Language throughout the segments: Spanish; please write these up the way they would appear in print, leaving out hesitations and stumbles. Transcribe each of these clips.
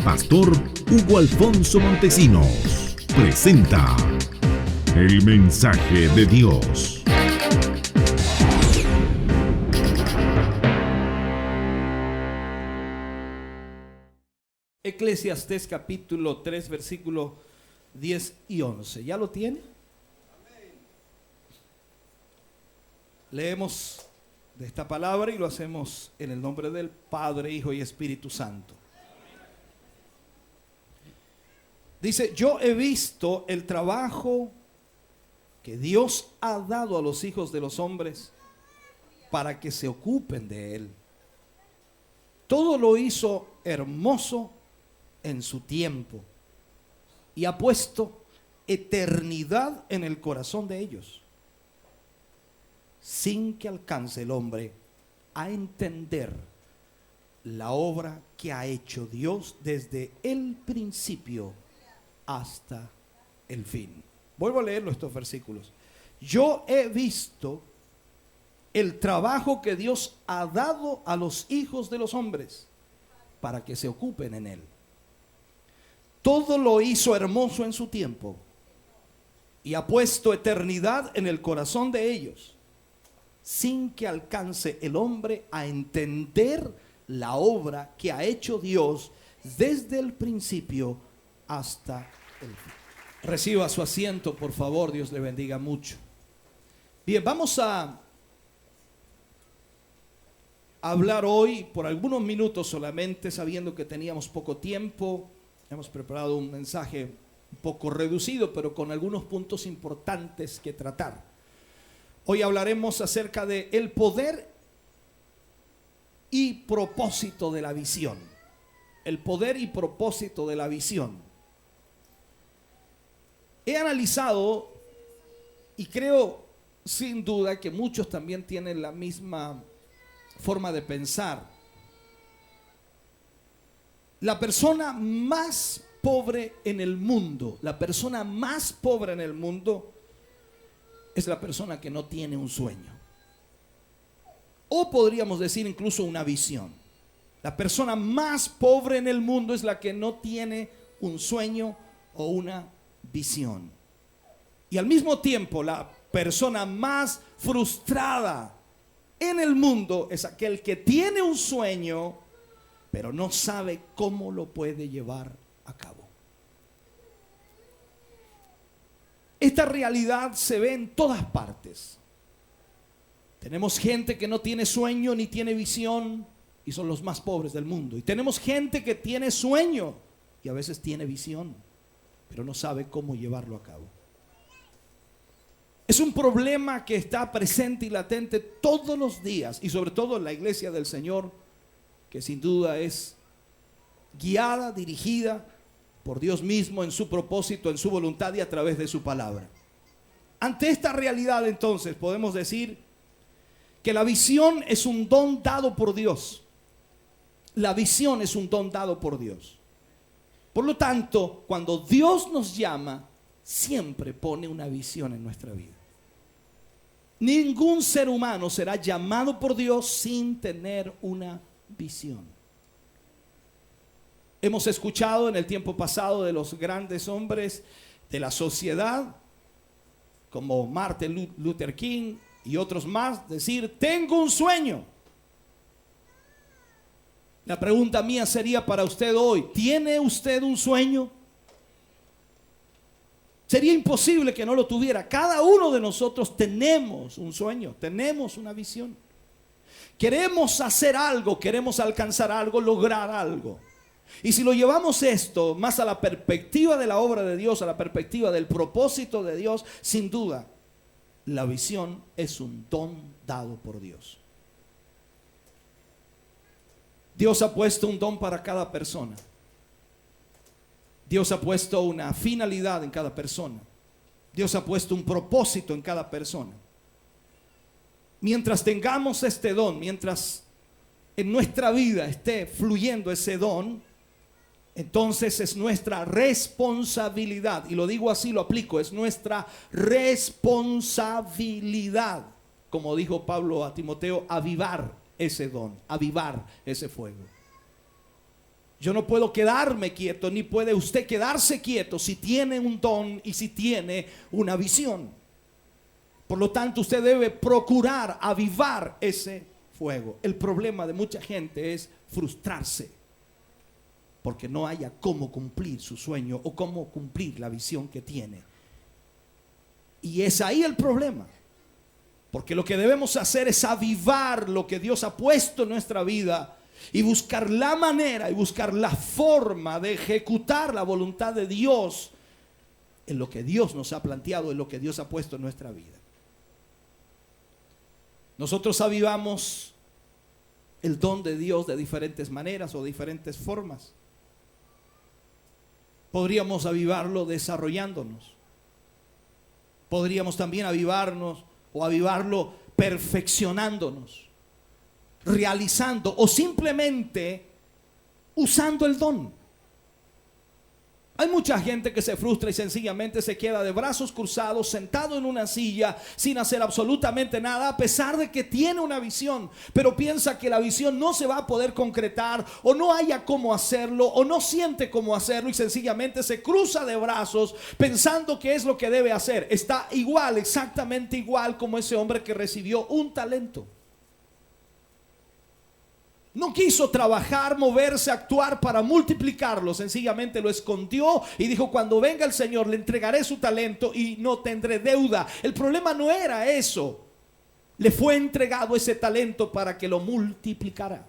Pastor Hugo Alfonso Montesinos presenta el mensaje de Dios. Eclesiastés capítulo 3 versículo 10 y 11. ¿Ya lo tiene? Leemos de esta palabra y lo hacemos en el nombre del Padre, Hijo y Espíritu Santo. Dice: yo he visto el trabajo que Dios ha dado a los hijos de los hombres para que se ocupen de él. Todo lo hizo hermoso en su tiempo y ha puesto eternidad en el corazón de ellos, sin que alcance el hombre a entender la obra que ha hecho Dios desde el principio hasta el fin. Vuelvo a leerlo, estos versículos. Yo he visto el trabajo que Dios ha dado a los hijos de los hombres para que se ocupen en él. Todo lo hizo hermoso en su tiempo y ha puesto eternidad en el corazón de ellos, sin que alcance el hombre a entender la obra que ha hecho Dios desde el principio hasta el fin. Reciba su asiento, por favor. Dios le bendiga mucho. Bien, vamos a hablar hoy por algunos minutos solamente, sabiendo que teníamos poco tiempo. Hemos preparado un mensaje un poco reducido, pero con algunos puntos importantes que tratar. Hoy hablaremos acerca de el poder y propósito de la visión. El poder y propósito de la visión. He analizado y creo sin duda que muchos también tienen la misma forma de pensar. La persona más pobre en el mundo, la persona más pobre en el mundo es la persona que no tiene un sueño. O podríamos decir incluso una visión. La persona más pobre en el mundo es la que no tiene un sueño o una visión. Y al mismo tiempo, la persona más frustrada en el mundo es aquel que tiene un sueño, pero no sabe cómo lo puede llevar a cabo. Esta realidad se ve en todas partes. Tenemos gente que no tiene sueño ni tiene visión y son los más pobres del mundo. Y tenemos gente que tiene sueño y a veces tiene visión, pero no sabe cómo llevarlo a cabo. Es un problema que está presente y latente todos los días, y sobre todo en la iglesia del Señor, que sin duda es guiada, dirigida por Dios mismo en su propósito, en su voluntad y a través de su palabra. Ante esta realidad, entonces, podemos decir que la visión es un don dado por Dios. La visión es un don dado por Dios. Por lo tanto, cuando Dios nos llama, siempre pone una visión en nuestra vida. Ningún ser humano será llamado por Dios sin tener una visión. Hemos escuchado en el tiempo pasado de los grandes hombres de la sociedad, como Martin Luther King y otros más, decir: tengo un sueño. La pregunta mía sería para usted hoy: ¿tiene usted un sueño? Sería imposible que no lo tuviera. Cada uno de nosotros tenemos un sueño, tenemos una visión. Queremos hacer algo, queremos alcanzar algo, lograr algo. Y si lo llevamos esto más a la perspectiva de la obra de Dios, a la perspectiva del propósito de Dios, sin duda, la visión es un don dado por Dios. Dios ha puesto un don para cada persona. Dios ha puesto una finalidad en cada persona. Dios ha puesto un propósito en cada persona. Mientras tengamos este don, mientras en nuestra vida esté fluyendo ese don, entonces es nuestra responsabilidad, y lo digo así, lo aplico, es nuestra responsabilidad, como dijo Pablo a Timoteo, avivar ese don, avivar ese fuego. Yo no puedo quedarme quieto, ni puede usted quedarse quieto si tiene un don y si tiene una visión. Por lo tanto, usted debe procurar avivar ese fuego. El problema de mucha gente es frustrarse porque no haya cómo cumplir su sueño o cómo cumplir la visión que tiene. Y es ahí el problema. Porque lo que debemos hacer es avivar lo que Dios ha puesto en nuestra vida y buscar la manera y buscar la forma de ejecutar la voluntad de Dios en lo que Dios nos ha planteado, en lo que Dios ha puesto en nuestra vida. Nosotros avivamos el don de Dios de diferentes maneras o diferentes formas. Podríamos avivarlo desarrollándonos. Podríamos también avivarnos o avivarlo perfeccionándonos, realizando o simplemente usando el don. Hay mucha gente que se frustra y sencillamente se queda de brazos cruzados, sentado en una silla, sin hacer absolutamente nada, a pesar de que tiene una visión, pero piensa que la visión no se va a poder concretar, o no haya cómo hacerlo, o no siente cómo hacerlo, y sencillamente se cruza de brazos pensando que es lo que debe hacer. Está igual, exactamente igual como ese hombre que recibió un talento. No quiso trabajar, moverse, actuar para multiplicarlo. Sencillamente lo escondió y dijo: cuando venga el Señor le entregaré su talento y no tendré deuda. El problema no era eso. Le fue entregado ese talento para que lo multiplicara.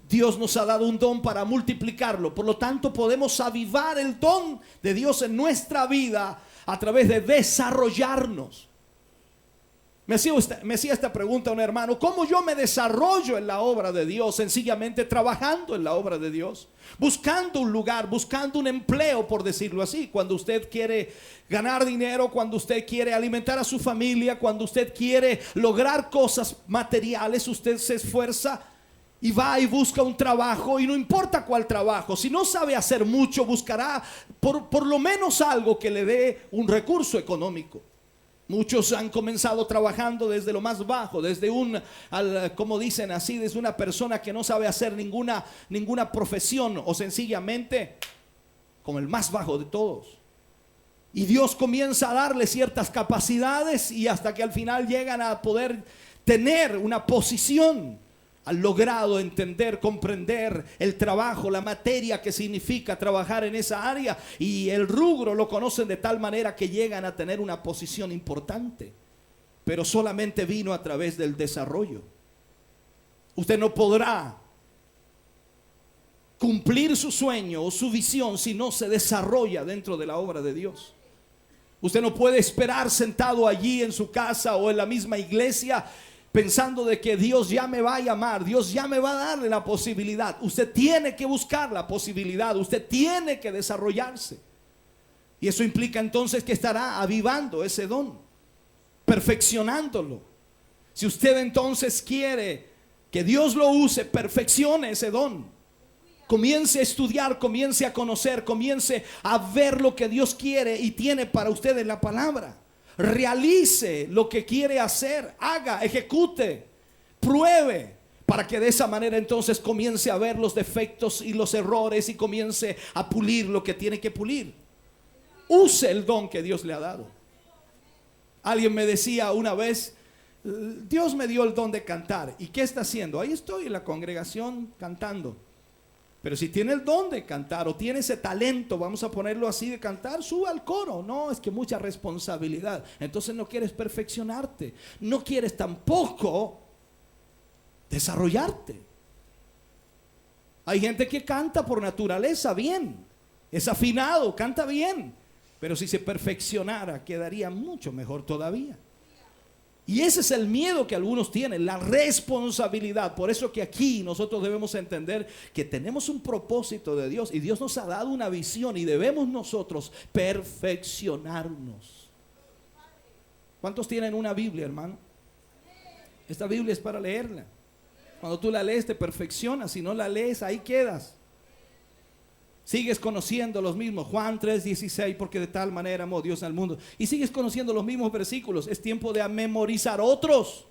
Dios nos ha dado un don para multiplicarlo. Por lo tanto, podemos avivar el don de Dios en nuestra vida a través de desarrollarnos. Me hacía esta pregunta un hermano: ¿cómo yo me desarrollo en la obra de Dios? Sencillamente trabajando en la obra de Dios, buscando un lugar, buscando un empleo, por decirlo así. Cuando usted quiere ganar dinero, cuando usted quiere alimentar a su familia, cuando usted quiere lograr cosas materiales, usted se esfuerza y va y busca un trabajo, y no importa cuál trabajo. Si no sabe hacer mucho, buscará por lo menos algo que le dé un recurso económico. Muchos han comenzado trabajando desde lo más bajo, desde como dicen así, desde una persona que no sabe hacer ninguna profesión, o sencillamente como el más bajo de todos. Y Dios comienza a darle ciertas capacidades, y hasta que al final llegan a poder tener una posición. Han logrado entender, comprender el trabajo, la materia que significa trabajar en esa área, y el rubro lo conocen de tal manera que llegan a tener una posición importante. Pero solamente vino a través del desarrollo. Usted no podrá cumplir su sueño o su visión si no se desarrolla dentro de la obra de Dios. Usted no puede esperar sentado allí en su casa o en la misma iglesia pensando de que Dios ya me va a llamar, Dios ya me va a darle la posibilidad. Usted tiene que buscar la posibilidad, usted tiene que desarrollarse. Y eso implica entonces que estará avivando ese don, perfeccionándolo. Si usted entonces quiere que Dios lo use, perfeccione ese don. Comience a estudiar, comience a conocer, comience a ver lo que Dios quiere y tiene para usted en la palabra. Realice lo que quiere hacer, haga, ejecute, pruebe, para que de esa manera entonces comience a ver los defectos y los errores y comience a pulir lo que tiene que pulir. Use el don que Dios le ha dado. Alguien me decía una vez: Dios me dio el don de cantar. ¿Y qué está haciendo? Ahí estoy en la congregación cantando. Pero si tiene el don de cantar o tiene ese talento, vamos a ponerlo así, de cantar, suba al coro. No, es que mucha responsabilidad. Entonces no quieres perfeccionarte, no quieres tampoco desarrollarte. Hay gente que canta por naturaleza bien, es afinado, canta bien, pero si se perfeccionara quedaría mucho mejor todavía. Y ese es el miedo que algunos tienen, la responsabilidad. Por eso que aquí nosotros debemos entender que tenemos un propósito de Dios, y Dios nos ha dado una visión, y debemos nosotros perfeccionarnos. ¿Cuántos tienen una Biblia, hermano? Esta Biblia es para leerla. Cuando tú la lees te perfeccionas, si no la lees ahí quedas. Sigues conociendo los mismos, Juan 3:16, porque de tal manera amó Dios al mundo. Y sigues conociendo los mismos versículos. Es tiempo de memorizar otros.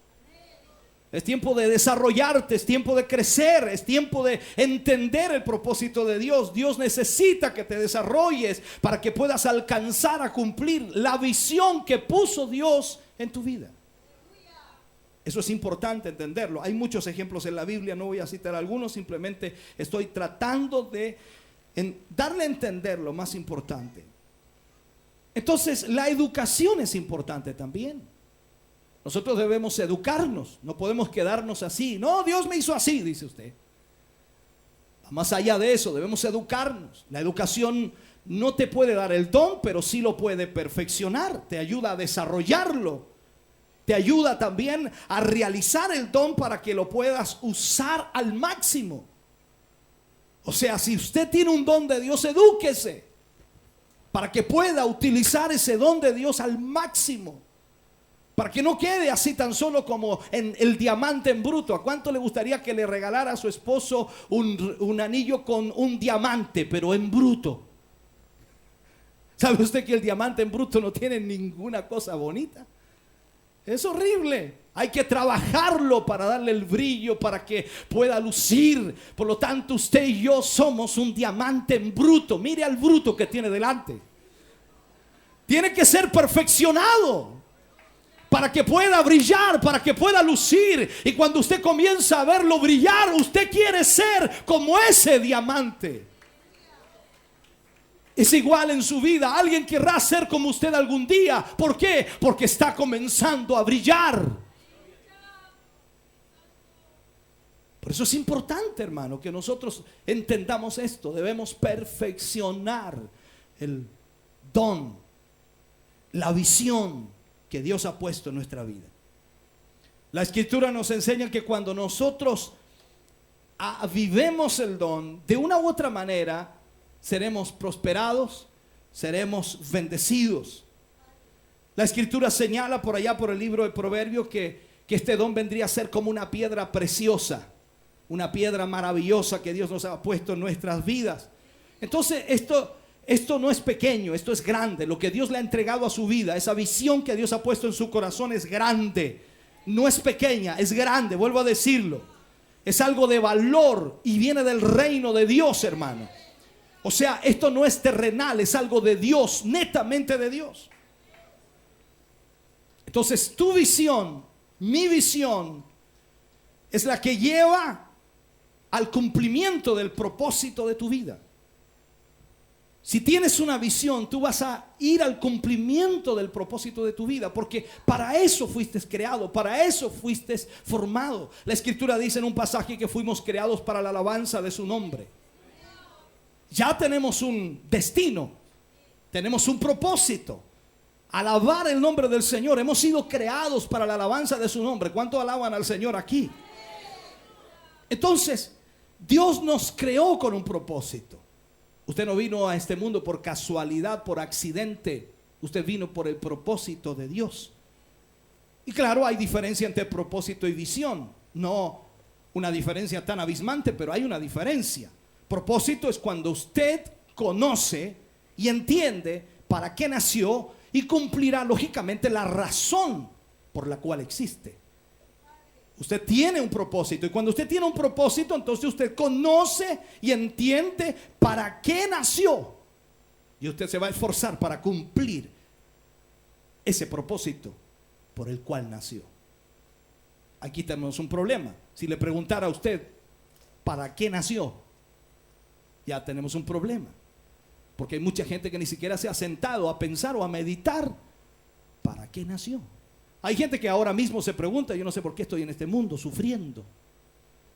Es tiempo de desarrollarte, es tiempo de crecer, es tiempo de entender el propósito de Dios. Dios necesita que te desarrolles para que puedas alcanzar a cumplir la visión que puso Dios en tu vida. Eso es importante entenderlo. Hay muchos ejemplos en la Biblia, no voy a citar algunos, simplemente estoy tratando de darle a entender lo más importante. Entonces, la educación es importante también. Nosotros debemos educarnos, no podemos quedarnos así. No, Dios me hizo así, dice usted. Más allá de eso, debemos educarnos. La educación no te puede dar el don, pero sí lo puede perfeccionar. Te ayuda a desarrollarlo. Te ayuda también a realizar el don para que lo puedas usar al máximo. O sea, si usted tiene un don de Dios, edúquese para que pueda utilizar ese don de Dios al máximo. Para que no quede así tan solo como en el diamante en bruto. ¿A cuánto le gustaría que le regalara a su esposo un anillo con un diamante, pero en bruto? ¿Sabe usted que el diamante en bruto no tiene ninguna cosa bonita? Es horrible. Hay que trabajarlo para darle el brillo, para que pueda lucir. Por lo tanto, usted y yo somos un diamante en bruto. Mire al bruto que tiene delante. Tiene que ser perfeccionado para que pueda brillar, para que pueda lucir. Y cuando usted comienza a verlo brillar, usted quiere ser como ese diamante. Es igual en su vida. Alguien querrá ser como usted algún día. ¿Por qué? Porque está comenzando a brillar. Por eso es importante, hermano, que nosotros entendamos esto. Debemos perfeccionar el don, la visión que Dios ha puesto en nuestra vida. La Escritura nos enseña que cuando nosotros vivemos el don, de una u otra manera seremos prosperados, seremos bendecidos. La Escritura señala por allá por el libro de Proverbios que este don vendría a ser como una piedra preciosa, una piedra maravillosa que Dios nos ha puesto en nuestras vidas. Entonces esto no es pequeño, esto es grande. Lo que Dios le ha entregado a su vida, esa visión que Dios ha puesto en su corazón es grande. No es pequeña, es grande, vuelvo a decirlo. Es algo de valor y viene del reino de Dios, hermano. O sea, esto no es terrenal, es algo de Dios, netamente de Dios. Entonces, tu visión, mi visión, es la que lleva al cumplimiento del propósito de tu vida. Si tienes una visión, tú vas a ir al cumplimiento del propósito de tu vida, porque para eso fuiste creado, para eso fuiste formado. La Escritura dice en un pasaje que fuimos creados para la alabanza de su nombre. Ya tenemos un destino, tenemos un propósito: alabar el nombre del Señor. Hemos sido creados para la alabanza de su nombre. ¿Cuánto alaban al Señor aquí? Entonces, Dios nos creó con un propósito. Usted no vino a este mundo por casualidad, por accidente. Usted vino por el propósito de Dios. Y claro, hay diferencia entre propósito y visión. No una diferencia tan abismante, pero hay una diferencia. Propósito es cuando usted conoce y entiende para qué nació y cumplirá lógicamente la razón por la cual existe. Usted tiene un propósito, y cuando usted tiene un propósito, entonces usted conoce y entiende para qué nació, y usted se va a esforzar para cumplir ese propósito por el cual nació. Aquí tenemos un problema. Si le preguntara a usted para qué nació, ya tenemos un problema, porque hay mucha gente que ni siquiera se ha sentado a pensar o a meditar para qué nació. Hay gente que ahora mismo se pregunta: yo no sé por qué estoy en este mundo sufriendo,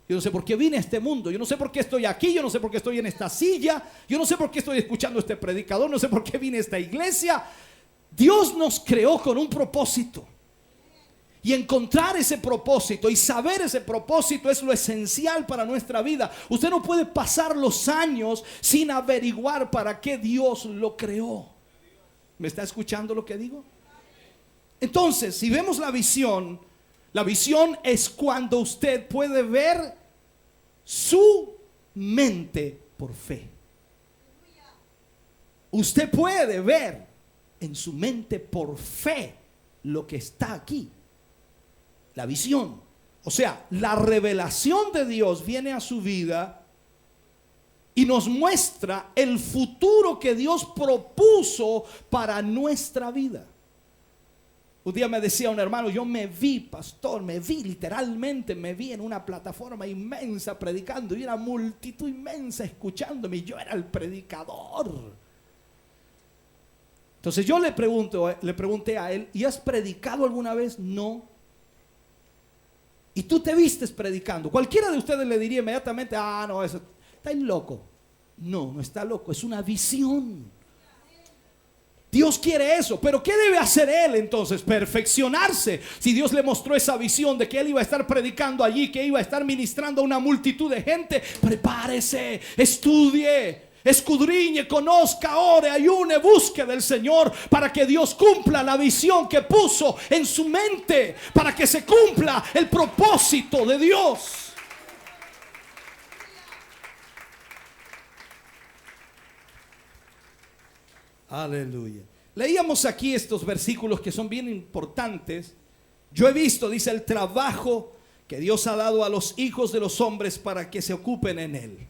yo no sé por qué vine a este mundo, yo no sé por qué estoy aquí, yo no sé por qué estoy en esta silla, yo no sé por qué estoy escuchando a este predicador, no sé por qué vine a esta iglesia. Dios nos creó con un propósito, y encontrar ese propósito y saber ese propósito es lo esencial para nuestra vida. Usted no puede pasar los años sin averiguar para qué Dios lo creó. ¿Me está escuchando lo que digo? Entonces, si vemos la visión es cuando usted puede ver su mente por fe. Usted puede ver en su mente por fe lo que está aquí. La visión. O sea, la revelación de Dios viene a su vida y nos muestra el futuro que Dios propuso para nuestra vida. Un día me decía un hermano, yo me vi, pastor, literalmente me vi en una plataforma inmensa predicando y una multitud inmensa escuchándome, y yo era el predicador. Entonces yo le pregunté a él, ¿y has predicado alguna vez? No. Y tú te vistes predicando. Cualquiera de ustedes le diría inmediatamente, no, eso está loco. No, no está loco, es una visión. Dios quiere eso, pero ¿qué debe hacer él entonces? Perfeccionarse. Si Dios le mostró esa visión de que él iba a estar predicando allí, que iba a estar ministrando a una multitud de gente, prepárese, estudie, escudriñe, conozca, ore, ayune, busque del Señor para que Dios cumpla la visión que puso en su mente, para que se cumpla el propósito de Dios. Aleluya. Leíamos aquí estos versículos que son bien importantes. Yo he visto, dice, el trabajo que Dios ha dado a los hijos de los hombres para que se ocupen en él.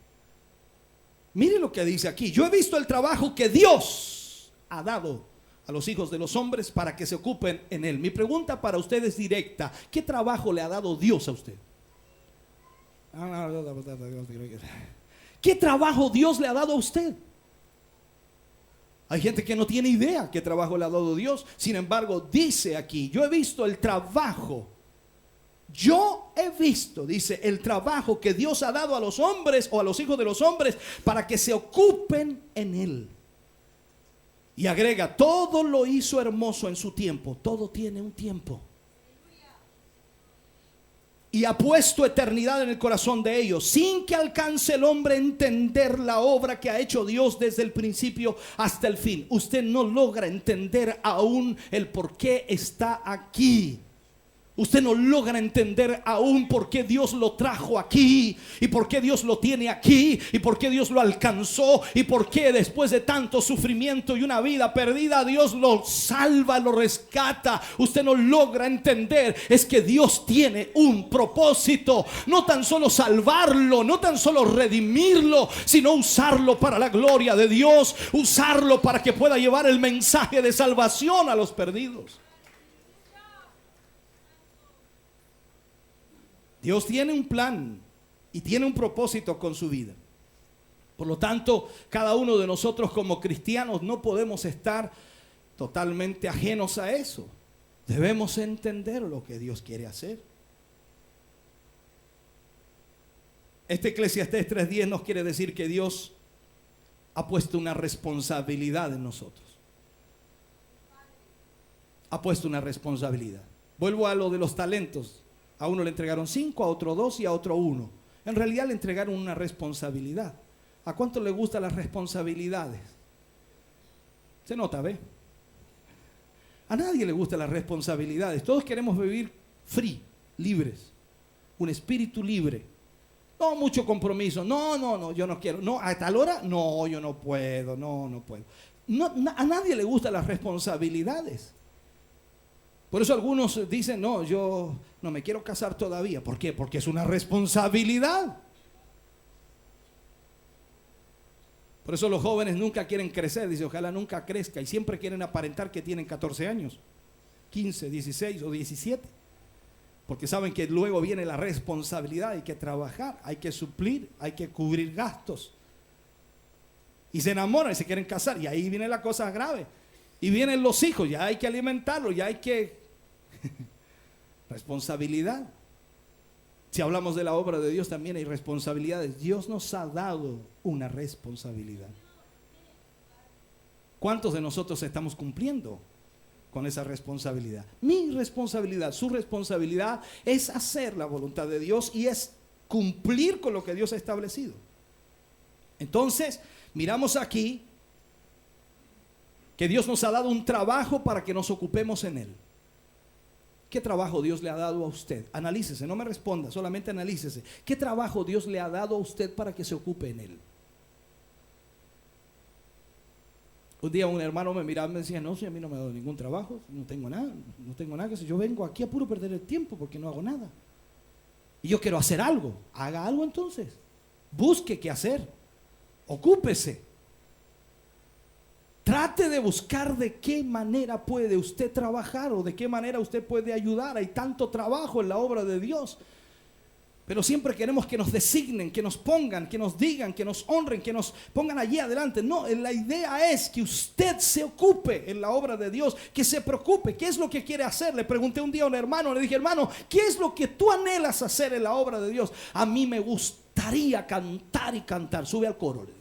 Mire lo que dice aquí. Yo he visto el trabajo que Dios ha dado a los hijos de los hombres para que se ocupen en él. Mi pregunta para usted es directa. ¿Qué trabajo le ha dado Dios a usted? ¿Qué trabajo Dios le ha dado a usted? Hay gente que no tiene idea qué trabajo le ha dado Dios. Sin embargo, dice aquí, yo he visto el trabajo. Yo he visto, dice, el trabajo que Dios ha dado a los hombres o a los hijos de los hombres para que se ocupen en él. Y agrega, todo lo hizo hermoso en su tiempo. Todo tiene un tiempo. Y ha puesto eternidad en el corazón de ellos, sin que alcance el hombre a entender la obra que ha hecho Dios desde el principio hasta el fin. Usted no logra entender aún el por qué está aquí. Usted no logra entender aún por qué Dios lo trajo aquí, y por qué Dios lo tiene aquí, y por qué Dios lo alcanzó, y por qué después de tanto sufrimiento y una vida perdida Dios lo salva, lo rescata. Usted no logra entender es que Dios tiene un propósito, no tan solo salvarlo, no tan solo redimirlo, sino usarlo para la gloria de Dios, usarlo para que pueda llevar el mensaje de salvación a los perdidos. Dios tiene un plan y tiene un propósito con su vida. Por lo tanto, cada uno de nosotros como cristianos no podemos estar totalmente ajenos a eso. Debemos entender lo que Dios quiere hacer. Este Eclesiastés 3:10 nos quiere decir que Dios ha puesto una responsabilidad en nosotros. Ha puesto una responsabilidad. Vuelvo a lo de los talentos. A uno le entregaron 5, a otro 2 y a otro 1. En realidad le entregaron una responsabilidad. ¿A cuánto le gustan las responsabilidades? Se nota, ¿ve? A nadie le gustan las responsabilidades. Todos queremos vivir free, libres. Un espíritu libre. No mucho compromiso. No, yo no quiero. No, a tal hora, no, yo no puedo. No puedo. A nadie le gustan las responsabilidades. Por eso algunos dicen, no, yo no me quiero casar todavía. ¿Por qué? Porque es una responsabilidad. Por eso los jóvenes nunca quieren crecer. Dice, ojalá nunca crezca. Y siempre quieren aparentar que tienen 14 años, 15, 16 o 17. Porque saben que luego viene la responsabilidad. Hay que trabajar, hay que suplir, hay que cubrir gastos. Y se enamoran y se quieren casar. Y ahí viene la cosa grave. Y vienen los hijos, ya hay que alimentarlos, ya hay que... responsabilidad. Si hablamos de la obra de Dios también hay responsabilidades. Dios nos ha dado una responsabilidad. ¿Cuántos de nosotros estamos cumpliendo con esa responsabilidad? Mi responsabilidad, su responsabilidad es hacer la voluntad de Dios y es cumplir con lo que Dios ha establecido. Entonces, miramos aquí que Dios nos ha dado un trabajo para que nos ocupemos en él. ¿Qué trabajo Dios le ha dado a usted? Analícese, no me responda, solamente analícese. ¿Qué trabajo Dios le ha dado a usted para que se ocupe en él? Un día un hermano me miraba y me decía, no, si a mí no me ha dado ningún trabajo, no tengo nada. Yo vengo aquí a puro perder el tiempo porque no hago nada. y yo quiero hacer algo. Haga algo entonces. Busque qué hacer. Ocúpese. Trate de buscar de qué manera puede usted trabajar o de qué manera usted puede ayudar. Hay tanto trabajo en la obra de Dios. Pero siempre queremos que nos designen, que nos pongan, que nos digan, que nos honren, que nos pongan allí adelante. No, la idea es que usted se ocupe en la obra de Dios, que se preocupe. ¿Qué es lo que quiere hacer? Le pregunté un día a un hermano, le dije, hermano, ¿qué es lo que tú anhelas hacer en la obra de Dios? A mí me gustaría cantar y cantar. Sube al coro, le dije.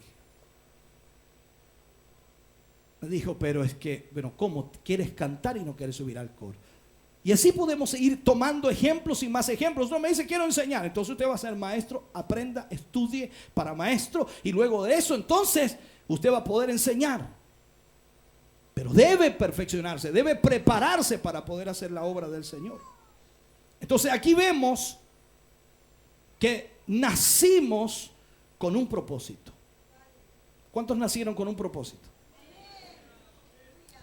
Me dijo, pero es que, bueno, ¿cómo quieres cantar y no quieres subir al coro? Y así podemos ir tomando ejemplos y más ejemplos. No me dice, quiero enseñar. Entonces usted va a ser maestro, aprenda, estudie para maestro. Y luego de eso, entonces, usted va a poder enseñar. Pero debe perfeccionarse, debe prepararse para poder hacer la obra del Señor. Entonces aquí vemos que nacimos con un propósito. ¿Cuántos nacieron con un propósito?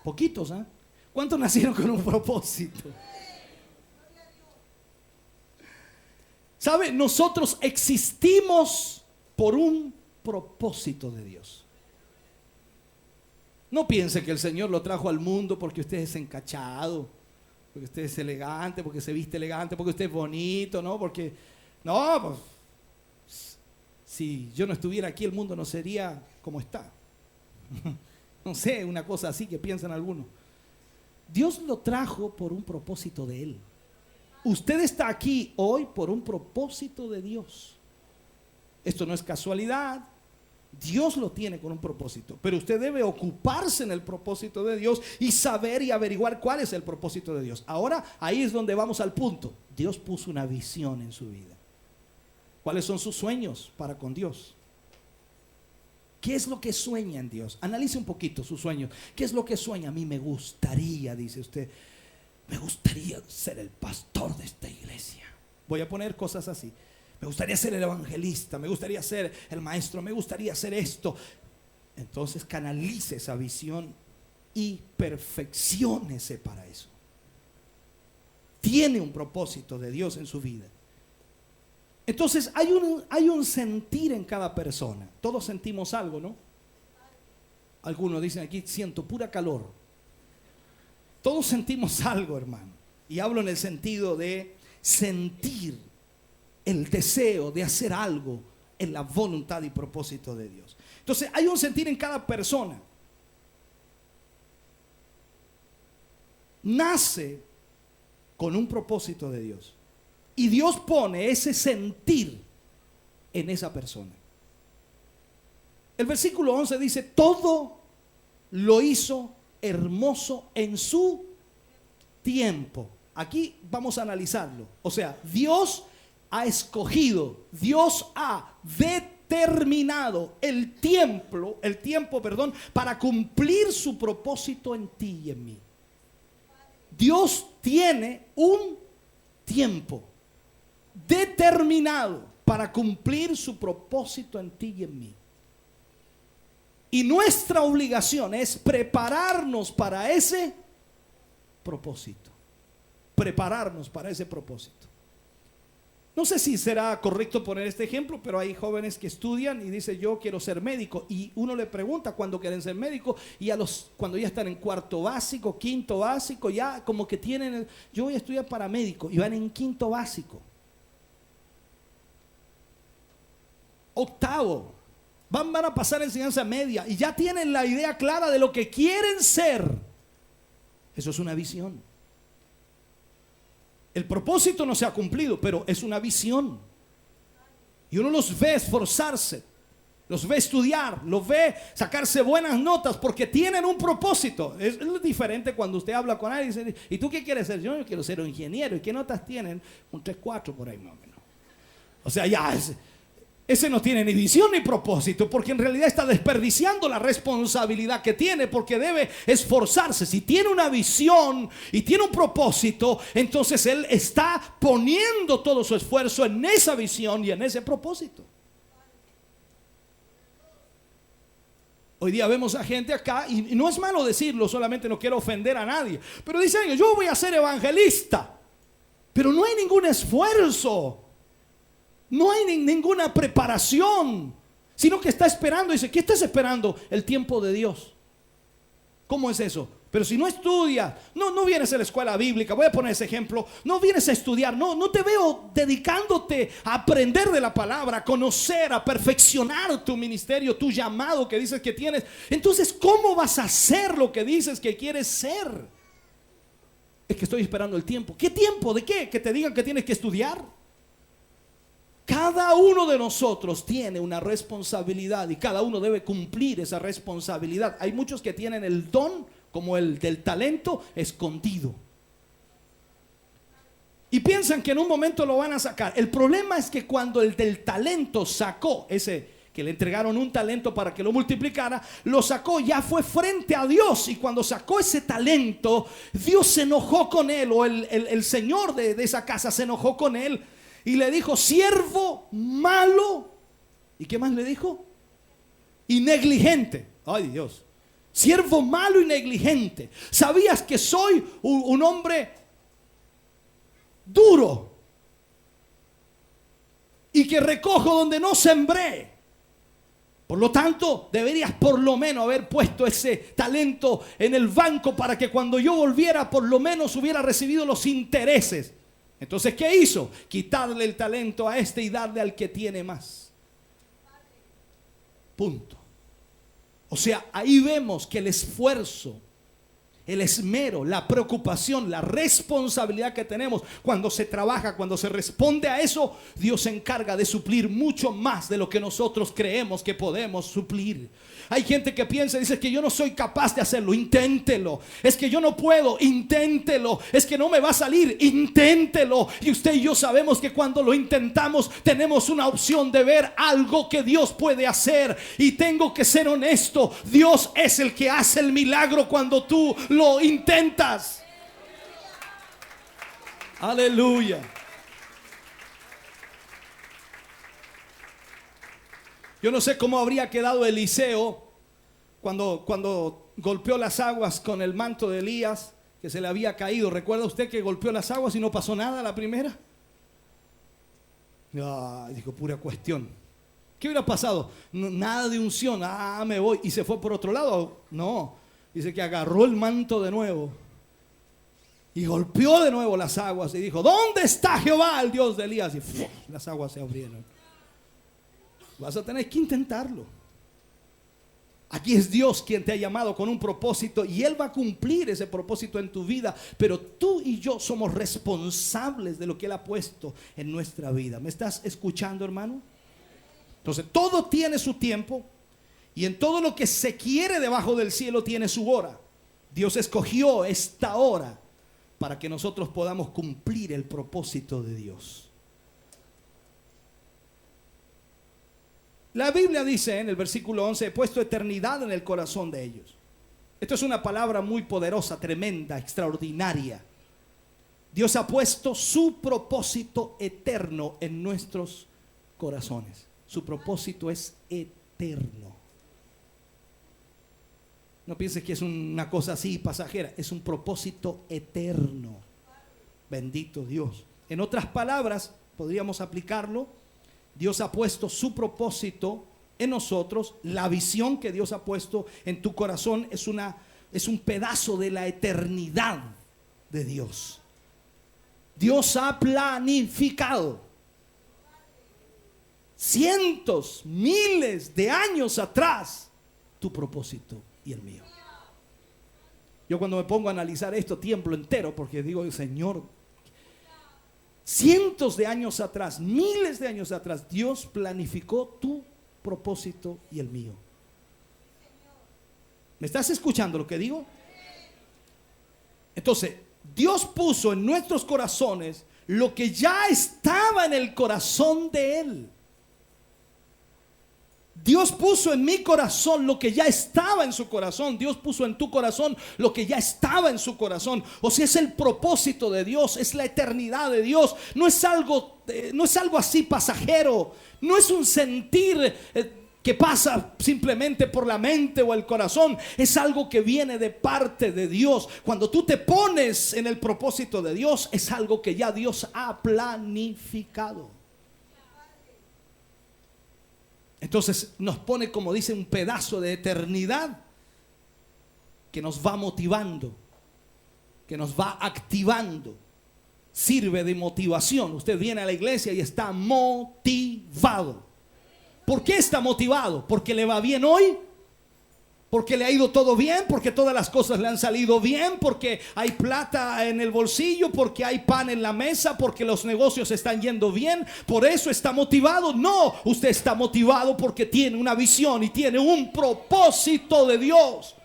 Poquitos, ¿eh? ¿Cuántos nacieron con un propósito? ¿Sabe? Nosotros existimos por un propósito de Dios. No piense que el Señor lo trajo al mundo porque usted es encachado, porque usted es elegante, porque se viste elegante, porque usted es bonito, ¿no? Porque, no, pues, si yo no estuviera aquí, el mundo no sería como está. No sé, una cosa así que piensan algunos. Dios lo trajo por un propósito de Él. Usted está aquí hoy por un propósito de Dios. Esto no es casualidad. Dios lo tiene con un propósito. Pero usted debe ocuparse en el propósito de Dios y saber y averiguar cuál es el propósito de Dios. Ahora, ahí es donde vamos al punto. Dios puso una visión en su vida. ¿Cuáles son sus sueños para con Dios? ¿Qué es lo que sueña en Dios? Analice un poquito sus sueños. ¿Qué es lo que sueña? A mí me gustaría, dice usted, me gustaría ser el pastor de esta iglesia. Voy a poner cosas así. Me gustaría ser el evangelista, me gustaría ser el maestro, me gustaría hacer esto. Entonces canalice esa visión y perfecciónese para eso. Tiene un propósito de Dios en su vida. Entonces hay un sentir en cada persona. Todos sentimos algo, ¿no? Algunos dicen aquí, siento pura calor. Todos sentimos algo, hermano. Y hablo en el sentido de sentir el deseo de hacer algo en la voluntad y propósito de Dios. Entonces hay un sentir en cada persona. Nace con un propósito de Dios. Y Dios pone ese sentir en esa persona. El versículo 11 dice, todo lo hizo hermoso en su tiempo. Aquí vamos a analizarlo. O sea, Dios ha escogido, Dios ha determinado el tiempo, para cumplir su propósito en ti y en mí. Dios tiene un tiempo determinado para cumplir su propósito en ti y en mí. Y nuestra obligación es prepararnos para ese propósito. Prepararnos para ese propósito. No sé si será correcto poner este ejemplo, pero hay jóvenes que estudian y dicen, yo quiero ser médico. Y uno le pregunta cuándo quieren ser médico. Y cuando ya están en cuarto básico, quinto básico, ya como que tienen, yo voy a estudiar para médico. Y van en quinto básico. Octavo. Van a pasar enseñanza media. Y ya tienen la idea clara de lo que quieren ser. Eso es una visión. El propósito no se ha cumplido, pero es una visión. Y uno los ve esforzarse, los ve estudiar, los ve sacarse buenas notas porque tienen un propósito. Es diferente cuando usted habla con alguien y dice, ¿y tú qué quieres ser? Yo quiero ser un ingeniero. ¿Y qué notas tienen? Un 3-4 por ahí más o menos. O sea, ya ese no tiene ni visión ni propósito, porque en realidad está desperdiciando la responsabilidad que tiene, porque debe esforzarse. Si tiene una visión y tiene un propósito, entonces él está poniendo todo su esfuerzo en esa visión y en ese propósito. Hoy día vemos a gente acá, y no es malo decirlo, solamente no quiero ofender a nadie, pero dicen, yo voy a ser evangelista, pero no hay ningún esfuerzo No hay ninguna preparación, sino que está esperando. Dice, ¿qué estás esperando? El tiempo de Dios. ¿Cómo es eso? Pero si no estudias, no vienes a la escuela bíblica, voy a poner ese ejemplo, no vienes a estudiar, no te veo dedicándote a aprender de la palabra, a conocer, a perfeccionar tu ministerio, tu llamado que dices que tienes. Entonces, ¿cómo vas a hacer lo que dices que quieres ser? Es que estoy esperando el tiempo. ¿Qué tiempo? ¿De qué? ¿Que te digan que tienes que estudiar? Cada uno de nosotros tiene una responsabilidad y cada uno debe cumplir esa responsabilidad. Hay muchos que tienen el don, como el del talento, escondido, y piensan que en un momento lo van a sacar. El problema es que cuando el del talento sacó, ese que le entregaron un talento para que lo multiplicara, lo sacó, ya fue frente a Dios. Y cuando sacó ese talento, Dios se enojó con él, o el señor de esa casa se enojó con él y le dijo: siervo malo. ¿Y qué más le dijo? Y negligente. Ay, Dios. Siervo malo y negligente. ¿Sabías que soy un hombre duro y que recojo donde no sembré? Por lo tanto, deberías por lo menos haber puesto ese talento en el banco para que cuando yo volviera, por lo menos hubiera recibido los intereses. Entonces, ¿qué hizo? Quitarle el talento a este y darle al que tiene más. Punto. O sea, ahí vemos que el esfuerzo, el esmero, la preocupación, la responsabilidad que tenemos cuando se trabaja, cuando se responde a eso, Dios se encarga de suplir mucho más de lo que nosotros creemos que podemos suplir. Hay gente que piensa y dice que yo no soy capaz de hacerlo. Inténtelo. Es que yo no puedo. Inténtelo. Es que no me va a salir. Inténtelo. Y usted y yo sabemos que cuando lo intentamos tenemos una opción de ver algo que Dios puede hacer. Y tengo que ser honesto, Dios es el que hace el milagro cuando tú lo intentas. Aleluya. Yo no sé cómo habría quedado Eliseo cuando golpeó las aguas con el manto de Elías, que se le había caído. ¿Recuerda usted que golpeó las aguas y no pasó nada la primera? Dijo, pura cuestión. ¿Qué hubiera pasado? Nada de unción. Me voy. ¿Y se fue por otro lado? No. Dice que agarró el manto de nuevo y golpeó de nuevo las aguas y dijo: ¿dónde está Jehová, el Dios de Elías? Y las aguas se abrieron. Vas a tener que intentarlo. Aquí es Dios quien te ha llamado con un propósito y Él va a cumplir ese propósito en tu vida. Pero tú y yo somos responsables de lo que Él ha puesto en nuestra vida. ¿Me estás escuchando, hermano? Entonces, todo tiene su tiempo y en todo lo que se quiere debajo del cielo tiene su hora. Dios escogió esta hora para que nosotros podamos cumplir el propósito de Dios. La Biblia dice en el versículo 11: he puesto eternidad en el corazón de ellos. Esto es una palabra muy poderosa, tremenda, extraordinaria. Dios ha puesto su propósito eterno en nuestros corazones. Su propósito es eterno. No pienses que es una cosa así pasajera. Es un propósito eterno. Bendito Dios. En otras palabras, podríamos aplicarlo: Dios ha puesto su propósito en nosotros. La visión que Dios ha puesto en tu corazón es un pedazo de la eternidad de Dios. Dios ha planificado cientos, miles de años atrás tu propósito y el mío. Yo cuando me pongo a analizar esto tiemblo entero, porque digo: Señor, cientos de años atrás, miles de años atrás, Dios planificó tu propósito y el mío. ¿Me estás escuchando lo que digo? Entonces, Dios puso en nuestros corazones lo que ya estaba en el corazón de Él. Dios puso en mi corazón lo que ya estaba en su corazón. Dios puso en tu corazón lo que ya estaba en su corazón. O sea, es el propósito de Dios, es la eternidad de Dios. No es algo así pasajero. No es un sentir que pasa simplemente por la mente o el corazón. Es algo que viene de parte de Dios. Cuando tú te pones en el propósito de Dios, es algo que ya Dios ha planificado. Entonces nos pone, como dice, un pedazo de eternidad que nos va motivando, que nos va activando. Sirve de motivación. Usted viene a la iglesia y está motivado. ¿Por qué está motivado? ¿Porque le va bien hoy? ¿Porque le ha ido todo bien? ¿Porque todas las cosas le han salido bien? ¿Porque hay plata en el bolsillo? ¿Porque hay pan en la mesa? ¿Porque los negocios están yendo bien? ¿Por eso está motivado? No, usted está motivado porque tiene una visión y tiene un propósito de Dios.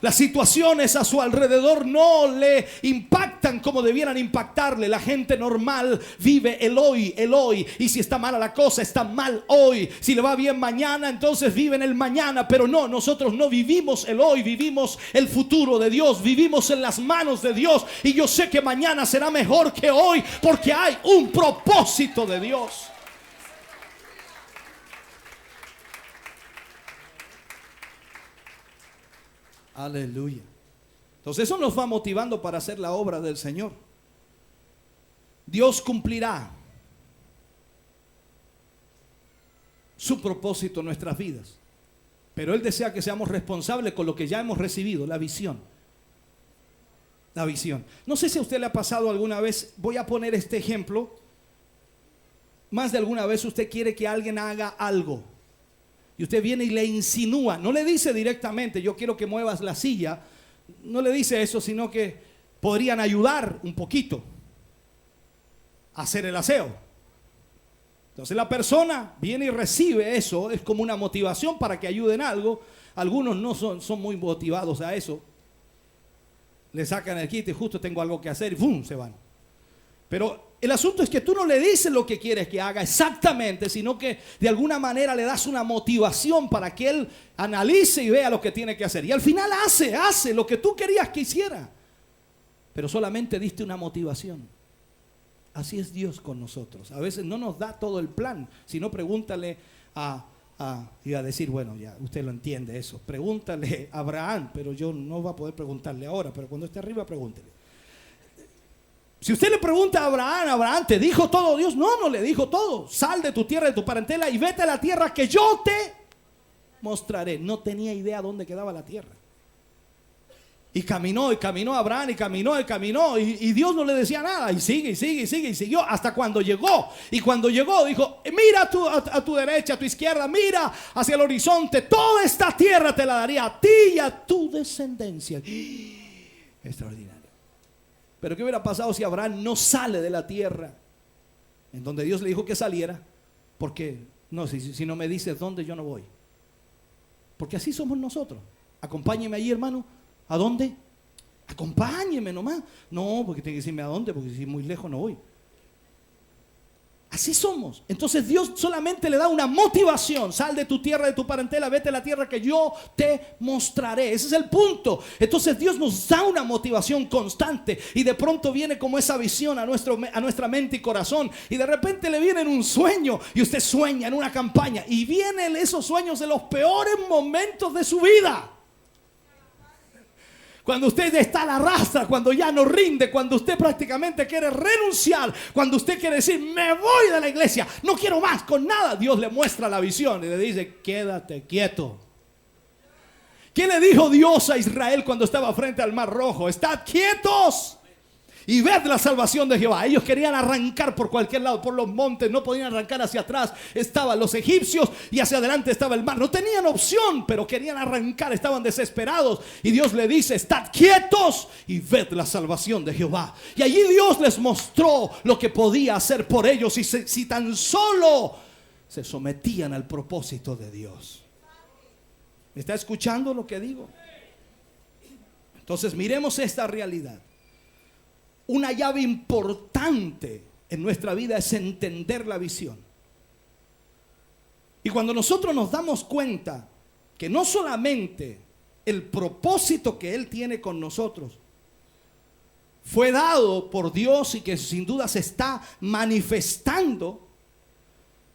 Las situaciones a su alrededor no le impactan como debieran impactarle. La gente normal vive el hoy. Y si está mala la cosa, está mal hoy. Si le va bien mañana, entonces vive en el mañana. Pero no, nosotros no vivimos el hoy, vivimos el futuro de Dios. Vivimos en las manos de Dios. Y yo sé que mañana será mejor que hoy, porque hay un propósito de Dios. Aleluya. Entonces eso nos va motivando para hacer la obra del Señor. Dios cumplirá su propósito en nuestras vidas, pero Él desea que seamos responsables con lo que ya hemos recibido, la visión. La visión. No sé si a usted le ha pasado alguna vez, voy a poner este ejemplo. Más de alguna vez usted quiere que alguien haga algo y usted viene y le insinúa, no le dice directamente, yo quiero que muevas la silla, no le dice eso, sino que podrían ayudar un poquito a hacer el aseo. Entonces la persona viene y recibe eso, es como una motivación para que ayuden algo. Algunos no son muy motivados a eso, le sacan el kit y justo tengo algo que hacer y ¡pum!, se van. Pero el asunto es que tú no le dices lo que quieres que haga exactamente, sino que de alguna manera le das una motivación para que él analice y vea lo que tiene que hacer. Y al final hace lo que tú querías que hiciera, pero solamente diste una motivación. Así es Dios con nosotros. A veces no nos da todo el plan, sino pregúntale iba a decir, bueno, ya usted lo entiende eso. Pregúntale a Abraham, pero yo no voy a poder preguntarle ahora, pero cuando esté arriba pregúntele. Si usted le pregunta a Abraham, ¿te dijo todo Dios? No, no le dijo todo. Sal de tu tierra, de tu parentela y vete a la tierra que yo te mostraré. No tenía idea dónde quedaba la tierra. Y caminó Abraham, y Dios no le decía nada. Y sigue, y siguió hasta cuando llegó. Y cuando llegó dijo, mira a tu derecha, a tu izquierda, mira hacia el horizonte. Toda esta tierra te la daría a ti y a tu descendencia. Extraordinario. Pero ¿qué hubiera pasado si Abraham no sale de la tierra en donde Dios le dijo que saliera? Porque no, si no me dices dónde, yo no voy. Porque así somos nosotros. Acompáñeme ahí, hermano. ¿A dónde? Acompáñeme nomás. No, porque tiene que decirme a dónde, porque si muy lejos no voy. Así somos. Entonces Dios solamente le da una motivación. Sal de tu tierra, de tu parentela, vete a la tierra que yo te mostraré. Ese es el punto. Entonces Dios nos da una motivación constante. Y de pronto viene como esa visión a nuestra mente y corazón. Y de repente le viene un sueño. Y usted sueña en una campaña. Y vienen esos sueños en los peores momentos de su vida. Cuando usted está a la rastra, cuando ya no rinde, cuando usted prácticamente quiere renunciar, cuando usted quiere decir, me voy de la iglesia, no quiero más con nada, Dios le muestra la visión y le dice, quédate quieto. ¿Qué le dijo Dios a Israel cuando estaba frente al Mar Rojo? Estad quietos y ved la salvación de Jehová. Ellos querían arrancar por cualquier lado, por los montes, no podían arrancar. Hacia atrás estaban los egipcios y hacia adelante estaba el mar. No tenían opción, pero querían arrancar, estaban desesperados. Y Dios le dice, estad quietos y ved la salvación de Jehová. Y allí Dios les mostró lo que podía hacer por ellos si tan solo se sometían al propósito de Dios. ¿Me está escuchando lo que digo? Entonces miremos esta realidad. Una llave importante en nuestra vida es entender la visión. Y cuando nosotros nos damos cuenta que no solamente el propósito que Él tiene con nosotros fue dado por Dios y que sin duda se está manifestando,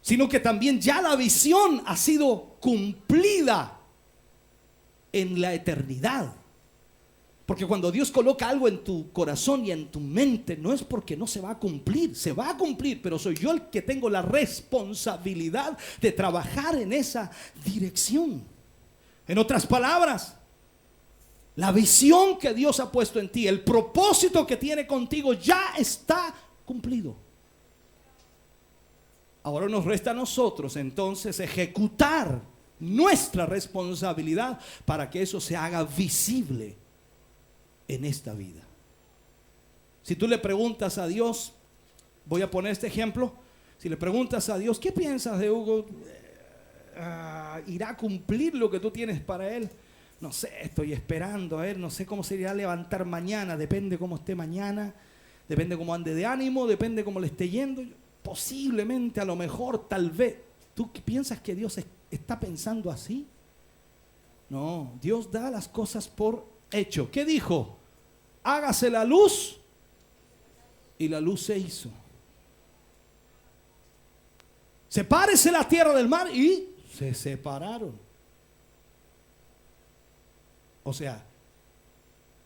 sino que también ya la visión ha sido cumplida en la eternidad. Porque cuando Dios coloca algo en tu corazón y en tu mente, no es porque no se va a cumplir, se va a cumplir, pero soy yo el que tengo la responsabilidad de trabajar en esa dirección. En otras palabras, la visión que Dios ha puesto en ti, el propósito que tiene contigo ya está cumplido. Ahora nos resta a nosotros entonces ejecutar nuestra responsabilidad para que eso se haga visible en esta vida. Si tú le preguntas a Dios, voy a poner este ejemplo, si le preguntas a Dios, ¿qué piensas de Hugo? ¿Irá a cumplir lo que tú tienes para él? No sé, estoy esperando a él, no sé cómo se irá a levantar mañana, depende cómo esté mañana, depende cómo ande de ánimo, depende cómo le esté yendo. Posiblemente, a lo mejor, tal vez. ¿Tú piensas que Dios está pensando así? No, Dios da las cosas por hecho. ¿Qué dijo? Hágase la luz, y la luz se hizo. Sepárese la tierra del mar, y se separaron. O sea,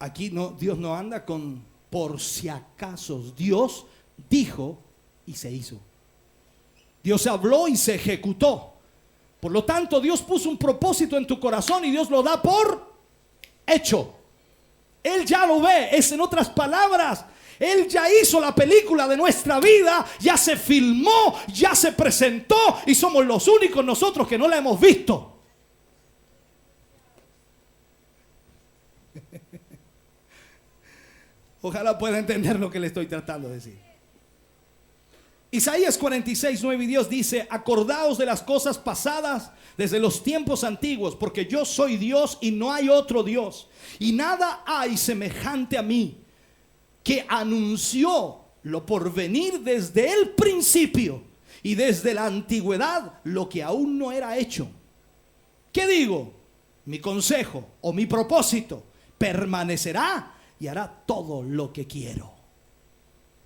aquí no, Dios no anda con por si acaso. Dios dijo y se hizo. Dios habló y se ejecutó. Por lo tanto, Dios puso un propósito en tu corazón y Dios lo da por hecho. Él ya lo ve. Es, en otras palabras, Él ya hizo la película de nuestra vida, ya se filmó, ya se presentó, y somos los únicos nosotros que no la hemos visto. Ojalá pueda entender lo que le estoy tratando de decir. Isaías 46, 9 y 10 dice: acordaos de las cosas pasadas desde los tiempos antiguos, porque yo soy Dios y no hay otro Dios, y nada hay semejante a mí, que anunció lo por venir desde el principio y desde la antigüedad lo que aún no era hecho. ¿Qué digo? Mi consejo o mi propósito permanecerá y hará todo lo que quiero.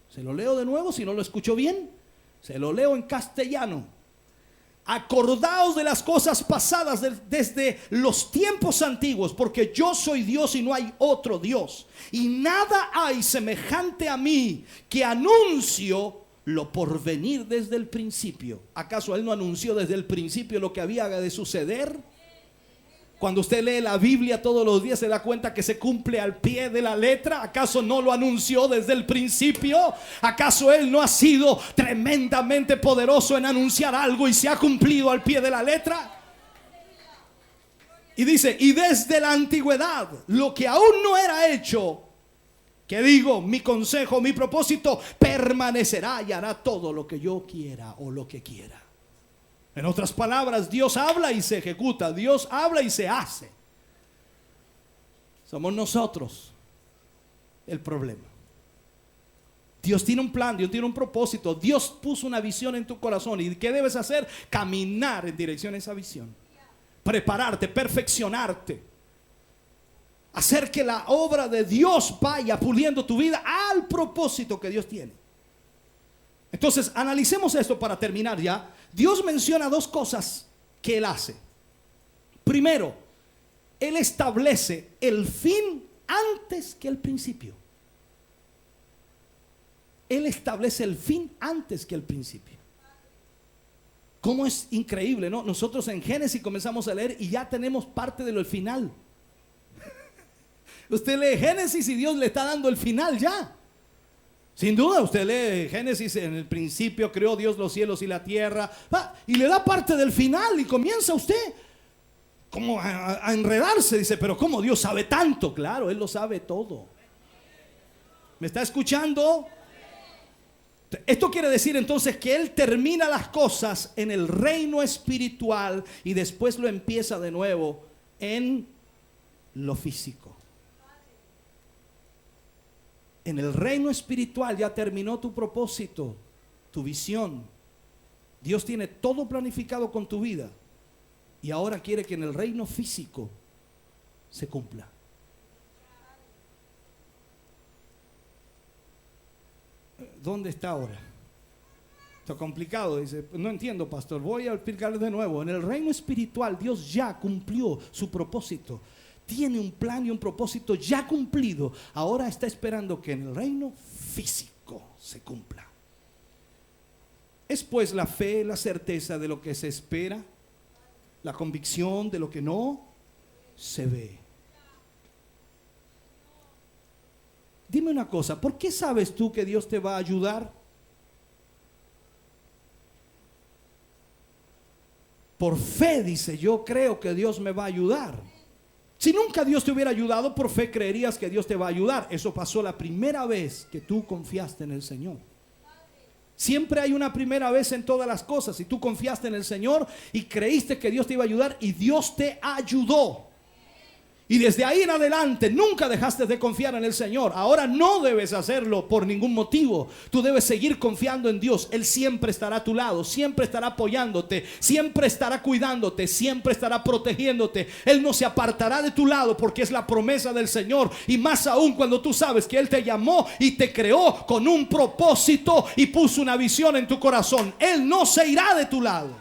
Se lo leo de nuevo si no lo escucho bien. Se lo leo en castellano. Acordaos de las cosas pasadas desde los tiempos antiguos, porque yo soy Dios y no hay otro Dios, y nada hay semejante a mí, que anuncio lo por venir desde el principio. ¿Acaso Él no anunció desde el principio lo que había de suceder? Cuando usted lee la Biblia todos los días, se da cuenta que se cumple al pie de la letra. ¿Acaso no lo anunció desde el principio? ¿Acaso Él no ha sido tremendamente poderoso en anunciar algo y se ha cumplido al pie de la letra? Y dice: y desde la antigüedad lo que aún no era hecho, que digo, mi consejo, mi propósito permanecerá y hará todo lo que yo quiera o lo que quiera. En otras palabras, Dios habla y se ejecuta, Dios habla y se hace. Somos nosotros el problema. Dios tiene un plan, Dios tiene un propósito, Dios puso una visión en tu corazón. ¿Y qué debes hacer? Caminar en dirección a esa visión, prepararte, perfeccionarte, hacer que la obra de Dios vaya puliendo tu vida al propósito que Dios tiene. Entonces, analicemos esto para terminar ya. Dios menciona dos cosas que Él hace. Primero, Él establece el fin antes que el principio. Él establece el fin antes que el principio. ¿Cómo es increíble, no? Nosotros en Génesis comenzamos a leer y ya tenemos parte de lo final. Usted lee Génesis y Dios le está dando el final ya. Sin duda, usted lee Génesis, en el principio creó Dios los cielos y la tierra, y le da parte del final y comienza usted como a enredarse. Dice: pero ¿cómo Dios sabe tanto? Claro, Él lo sabe todo. ¿Me está escuchando? Esto quiere decir entonces que Él termina las cosas en el reino espiritual y después lo empieza de nuevo en lo físico. En el reino espiritual ya terminó tu propósito, tu visión. Dios tiene todo planificado con tu vida y ahora quiere que en el reino físico se cumpla. ¿Dónde está ahora? Está complicado. Dice: no entiendo, pastor, voy a explicar de nuevo. En el reino espiritual Dios ya cumplió su propósito. tiene un plan y un propósito ya cumplido. Ahora está esperando que en el reino físico se cumpla. Es pues la fe, la certeza de lo que se espera, la convicción de lo que no se ve. Dime una cosa, ¿por qué sabes tú que Dios te va a ayudar? Por fe, dice, yo creo que Dios me va a ayudar. Si nunca Dios te hubiera ayudado, por fe creerías que Dios te va a ayudar. Eso pasó la primera vez que tú confiaste en el Señor. Siempre hay una primera vez en todas las cosas. Si tú confiaste en el Señor y creíste que Dios te iba a ayudar y Dios te ayudó. Y desde ahí en adelante nunca dejaste de confiar en el Señor. Ahora no debes hacerlo por ningún motivo. Tú debes seguir confiando en Dios. Él siempre estará a tu lado, siempre estará apoyándote, siempre estará cuidándote, siempre estará protegiéndote. Él no se apartará de tu lado porque es la promesa del Señor. Y más aún cuando tú sabes que Él te llamó y te creó con un propósito y puso una visión en tu corazón. Él no se irá de tu lado.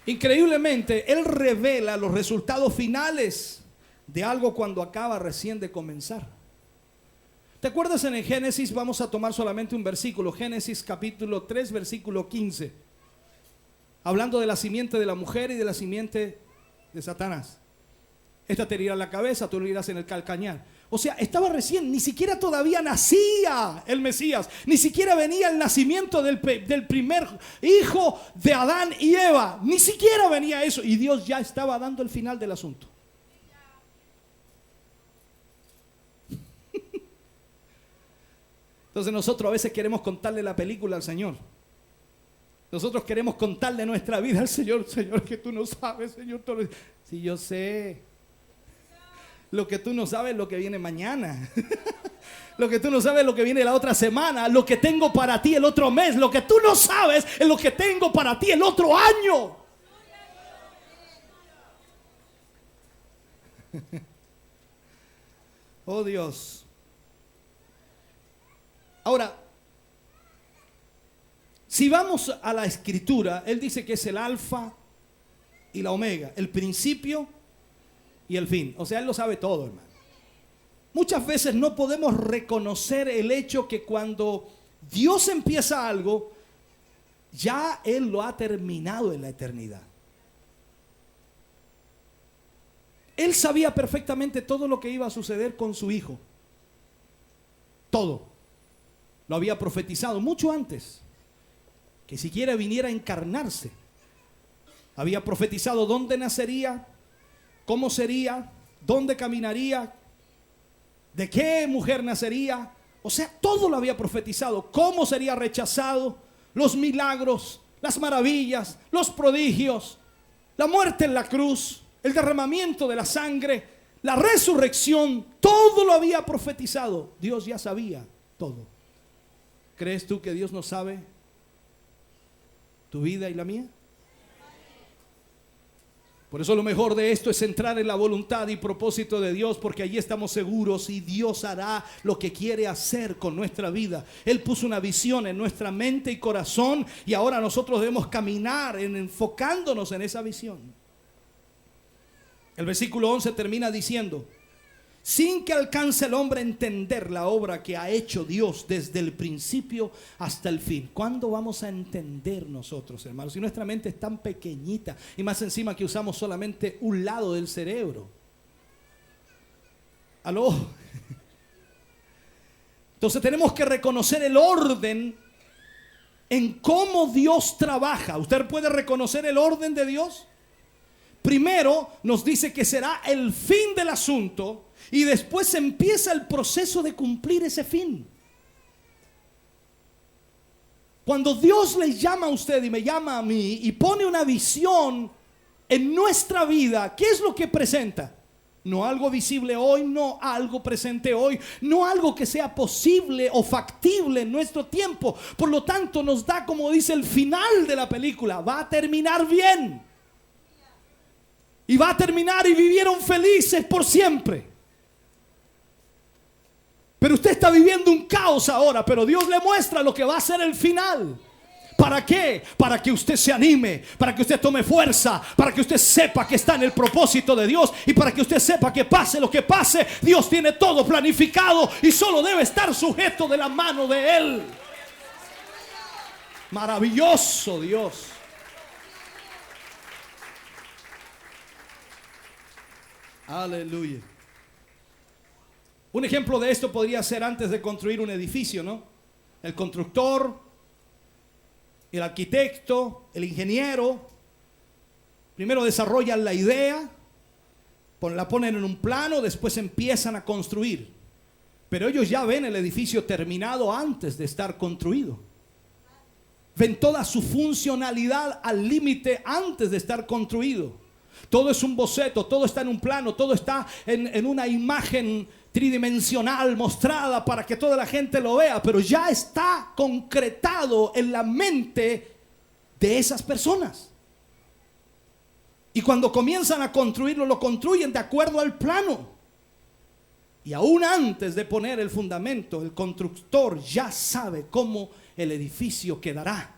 Increíblemente, Él revela los resultados finales de algo cuando acaba recién de comenzar. ¿Te acuerdas en el Génesis? Vamos a tomar solamente un versículo. Génesis capítulo 3, versículo 15. Hablando de la simiente de la mujer y de la simiente de Satanás. Esta te herirá la cabeza, tú le irás en el calcañar. O sea, estaba recién, ni siquiera todavía nacía el Mesías. Ni siquiera venía el nacimiento del primer hijo de Adán y Eva. Ni siquiera venía eso. Y Dios ya estaba dando el final del asunto. Entonces nosotros a veces queremos contarle la película al Señor. Nosotros queremos contarle nuestra vida al Señor. Señor, que tú no sabes, Señor. Sí, yo sé. Lo que tú no sabes es lo que viene mañana. Lo que tú no sabes es lo que viene la otra semana. Lo que tengo para ti el otro mes. Lo que tú no sabes es lo que tengo para ti el otro año. Oh Dios. Ahora, si vamos a la escritura, Él dice que es el alfa y la omega, el principio y el fin. O sea, Él lo sabe todo, hermano. Muchas veces no podemos reconocer el hecho que cuando Dios empieza algo, ya Él lo ha terminado en la eternidad. Él sabía perfectamente todo lo que iba a suceder con su hijo. Todo. Lo había profetizado mucho antes que siquiera viniera a encarnarse. Había profetizado dónde nacería, cómo sería, dónde caminaría, de qué mujer nacería. O sea, todo lo había profetizado. Cómo sería rechazado, los milagros, las maravillas, los prodigios, la muerte en la cruz, el derramamiento de la sangre, la resurrección. Todo lo había profetizado. Dios ya sabía todo. ¿Crees tú que Dios no sabe tu vida y la mía? Por eso lo mejor de esto es entrar en la voluntad y propósito de Dios, porque allí estamos seguros y Dios hará lo que quiere hacer con nuestra vida. Él puso una visión en nuestra mente y corazón y ahora nosotros debemos caminar enfocándonos en esa visión. El versículo 11 termina diciendo: sin que alcance el hombre a entender la obra que ha hecho Dios desde el principio hasta el fin. ¿Cuándo vamos a entender nosotros, hermanos? Si nuestra mente es tan pequeñita y más encima que usamos solamente un lado del cerebro. ¿Aló? Entonces tenemos que reconocer el orden en cómo Dios trabaja. ¿Usted puede reconocer el orden de Dios? Primero nos dice que será el fin del asunto y después empieza el proceso de cumplir ese fin. Cuando Dios le llama a usted y me llama a mí y pone una visión en nuestra vida, ¿qué es lo que presenta? No algo visible hoy, no algo presente hoy, no algo que sea posible o factible en nuestro tiempo. Por lo tanto nos da, como dice el final de la película, va a terminar bien. Y va a terminar y vivieron felices por siempre. Pero usted está viviendo un caos ahora, pero Dios le muestra lo que va a ser el final. ¿Para qué? Para que usted se anime, para que usted tome fuerza, para que usted sepa que está en el propósito de Dios y para que usted sepa que pase lo que pase, Dios tiene todo planificado y solo debe estar sujeto de la mano de Él. Maravilloso Dios. Aleluya. Un ejemplo de esto podría ser antes de construir un edificio, ¿no? El constructor, el arquitecto, el ingeniero, primero desarrollan la idea, la ponen en un plano, después empiezan a construir. Pero ellos ya ven el edificio terminado antes de estar construido. Ven toda su funcionalidad al límite antes de estar construido. Todo es un boceto, todo está en un plano, todo está en una imagen tridimensional mostrada para que toda la gente lo vea, pero ya está concretado en la mente de esas personas. Y cuando comienzan a construirlo, lo construyen de acuerdo al plano. Y aún antes de poner el fundamento, el constructor ya sabe cómo el edificio quedará.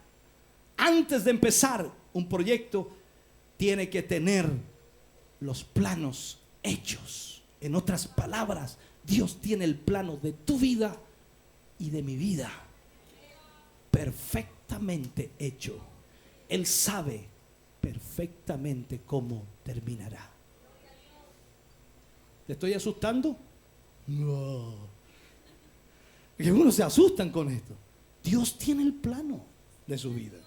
Antes de empezar un proyecto, tiene que tener los planos hechos. En otras palabras, Dios tiene el plano de tu vida y de mi vida perfectamente hecho. Él sabe perfectamente cómo terminará. ¿Te estoy asustando? No. Porque algunos se asustan con esto. Dios tiene el plano de su vida.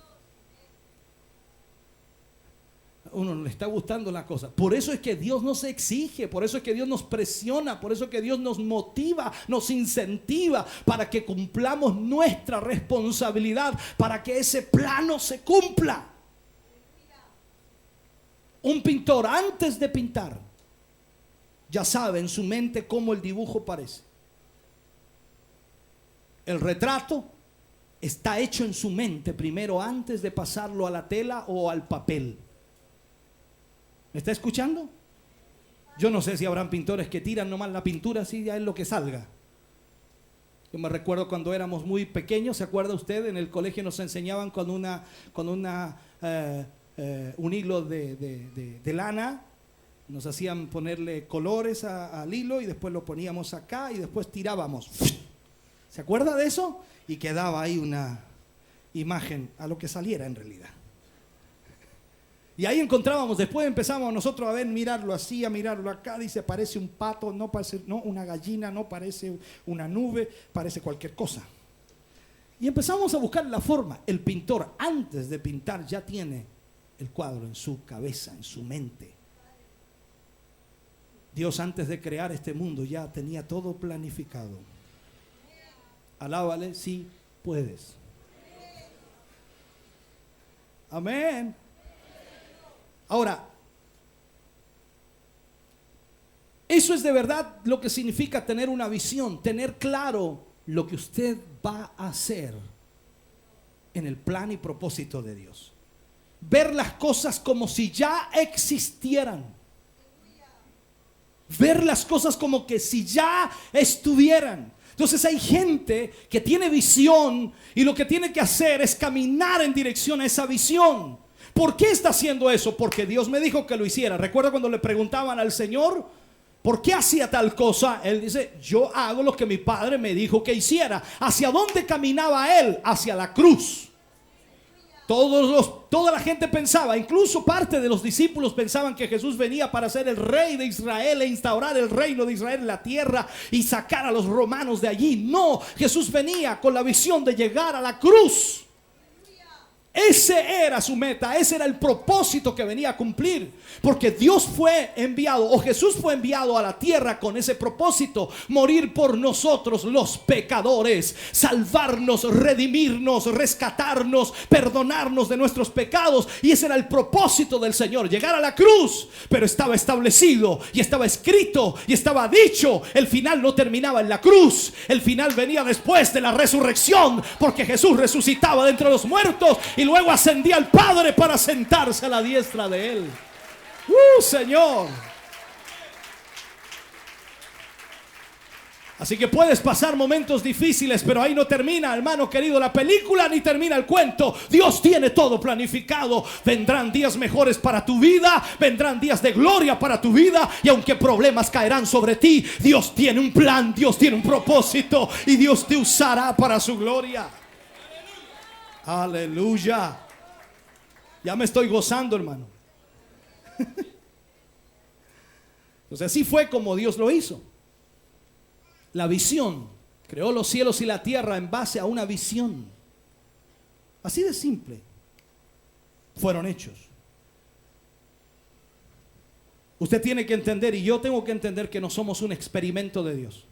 A uno le está gustando la cosa. Por eso es que Dios nos exige, por eso es que Dios nos presiona, por eso es que Dios nos motiva, nos incentiva para que cumplamos nuestra responsabilidad, para que ese plano se cumpla. Un pintor antes de pintar ya sabe en su mente cómo el dibujo parece. El retrato está hecho en su mente primero antes de pasarlo a la tela o al papel. ¿Me está escuchando? Yo no sé si habrán pintores que tiran nomás la pintura así, ya es lo que salga. Yo me recuerdo cuando éramos muy pequeños, ¿se acuerda usted? En el colegio nos enseñaban con un hilo de lana. Nos hacían ponerle colores al hilo y después lo poníamos acá y después tirábamos. ¿Se acuerda de eso? Y quedaba ahí una imagen a lo que saliera en realidad. Y ahí encontrábamos, después empezamos nosotros a ver, mirarlo así, a mirarlo acá, dice parece un pato, no parece, no, una gallina, no parece una nube, parece cualquier cosa. Y empezamos a buscar la forma. El pintor antes de pintar ya tiene el cuadro en su cabeza, en su mente. Dios antes de crear este mundo ya tenía todo planificado. Alábale si puedes. Amén. Ahora, eso es de verdad lo que significa tener una visión, tener claro lo que usted va a hacer en el plan y propósito de Dios. Ver las cosas como si ya existieran. Ver las cosas como que si ya estuvieran. Entonces hay gente que tiene visión y lo que tiene que hacer es caminar en dirección a esa visión. ¿Por qué está haciendo eso? Porque Dios me dijo que lo hiciera. Recuerda cuando le preguntaban al Señor ¿por qué hacía tal cosa? Él dice, yo hago lo que mi padre me dijo que hiciera. ¿Hacia dónde caminaba él? Hacia la cruz. Toda la gente pensaba, incluso parte de los discípulos pensaban que Jesús venía para ser el rey de Israel e instaurar el reino de Israel en la tierra y sacar a los romanos de allí. No, Jesús venía con la visión de llegar a la cruz. Ese era su meta, ese era el propósito que venía a cumplir. Porque Dios fue enviado, o Jesús fue enviado a la tierra con ese propósito: morir por nosotros los pecadores, salvarnos, redimirnos, rescatarnos, perdonarnos de nuestros pecados. Y ese era el propósito del Señor, llegar a la cruz. Pero estaba establecido y estaba escrito y estaba dicho. El final no terminaba en la cruz, el final venía después de la resurrección, porque Jesús resucitaba de entre los muertos y luego ascendía al Padre para sentarse a la diestra de Él. Señor. Así que puedes pasar momentos difíciles, pero ahí no termina, hermano querido, la película, ni termina el cuento. Dios tiene todo planificado. Vendrán días mejores para tu vida, vendrán días de gloria para tu vida. Y aunque problemas caerán sobre ti, Dios tiene un plan, Dios tiene un propósito, y Dios te usará para su gloria. Aleluya. Ya me estoy gozando, hermano. Entonces así fue como Dios lo hizo. La visión. Creó los cielos y la tierra en base a una visión. Así de simple. Fueron hechos. Usted tiene que entender, y yo tengo que entender, que no somos un experimento de Dios.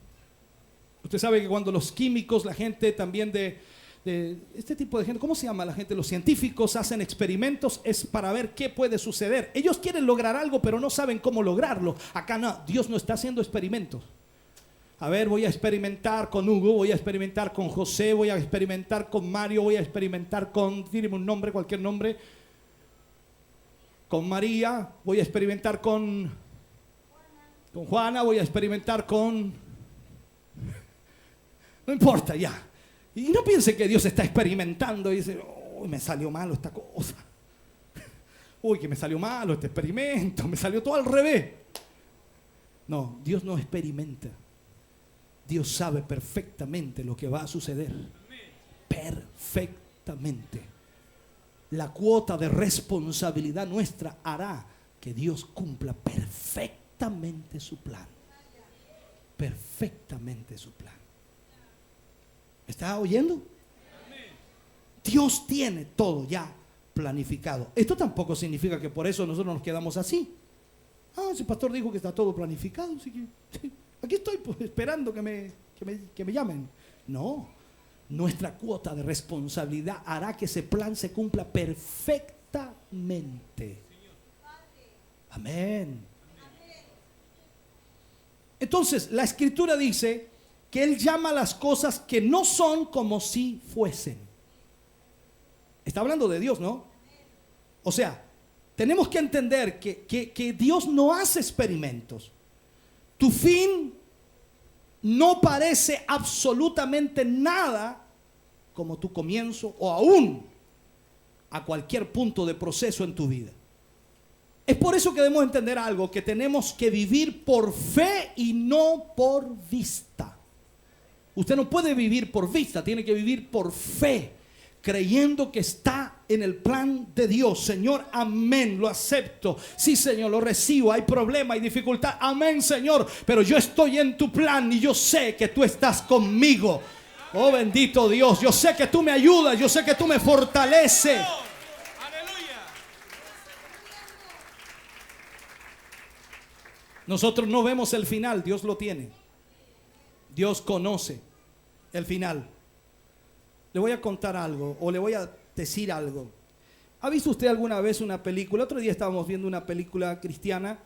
Usted sabe que cuando los químicos, la gente también de este tipo de gente, ¿cómo se llama la gente? Los científicos hacen experimentos, es para ver qué puede suceder. Ellos quieren lograr algo, pero no saben cómo lograrlo. Acá no, Dios no está haciendo experimentos. A ver, voy a experimentar con Hugo, voy a experimentar con José, voy a experimentar con Mario, voy a experimentar con, dime un nombre, cualquier nombre, con María, voy a experimentar con Juana, voy a experimentar con... No importa, ya. Y no piense que Dios está experimentando y dice, uy, me salió malo esta cosa. Uy, que me salió malo este experimento, me salió todo al revés. No, Dios no experimenta. Dios sabe perfectamente lo que va a suceder. Perfectamente. La cuota de responsabilidad nuestra hará que Dios cumpla perfectamente su plan. Perfectamente su plan. ¿Me está oyendo? Dios tiene todo ya planificado. Esto tampoco significa que por eso nosotros nos quedamos así. Ese pastor dijo que está todo planificado, así que aquí estoy pues, esperando que me llamen. No, nuestra cuota de responsabilidad hará que ese plan se cumpla perfectamente. Amén. Entonces, la Escritura dice que Él llama las cosas que no son como si fuesen. Está hablando de Dios, ¿no? O sea, tenemos que entender que Dios no hace experimentos. Tu fin no parece absolutamente nada como tu comienzo, o aún a cualquier punto de proceso en tu vida. Es por eso que debemos entender algo, que tenemos que vivir por fe y no por vista. Usted no puede vivir por vista, tiene que vivir por fe, creyendo que está en el plan de Dios. Señor, amén, lo acepto. Sí, Señor, lo recibo. Hay problema, hay dificultad. Amén, Señor, pero yo estoy en tu plan y yo sé que tú estás conmigo. Oh, bendito Dios, yo sé que tú me ayudas, yo sé que tú me fortaleces. Nosotros no vemos el final, Dios lo tiene. Dios conoce el final. Le voy a contar algo, o le voy a decir algo. ¿Ha visto usted alguna vez una película? Otro día estábamos viendo una película cristiana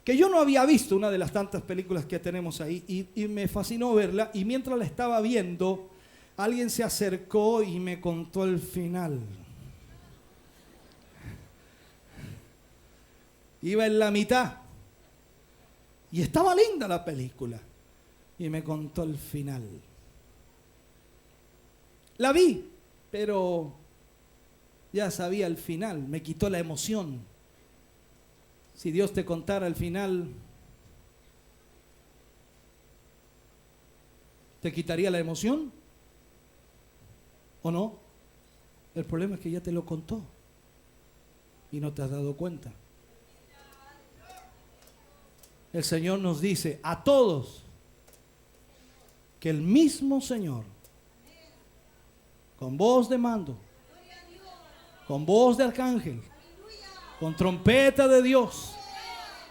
que yo no había visto, una de las tantas películas que tenemos ahí, y me fascinó verla. Y mientras la estaba viendo, alguien se acercó y me contó el final. Iba en la mitad y estaba linda la película, y me contó el final. La vi, pero ya sabía el final, me quitó la emoción. Si Dios te contara el final, ¿te quitaría la emoción? ¿O no? El problema es que ya te lo contó y no te has dado cuenta. El Señor nos dice a todos que el mismo Señor, con voz de mando, con voz de arcángel, con trompeta de Dios,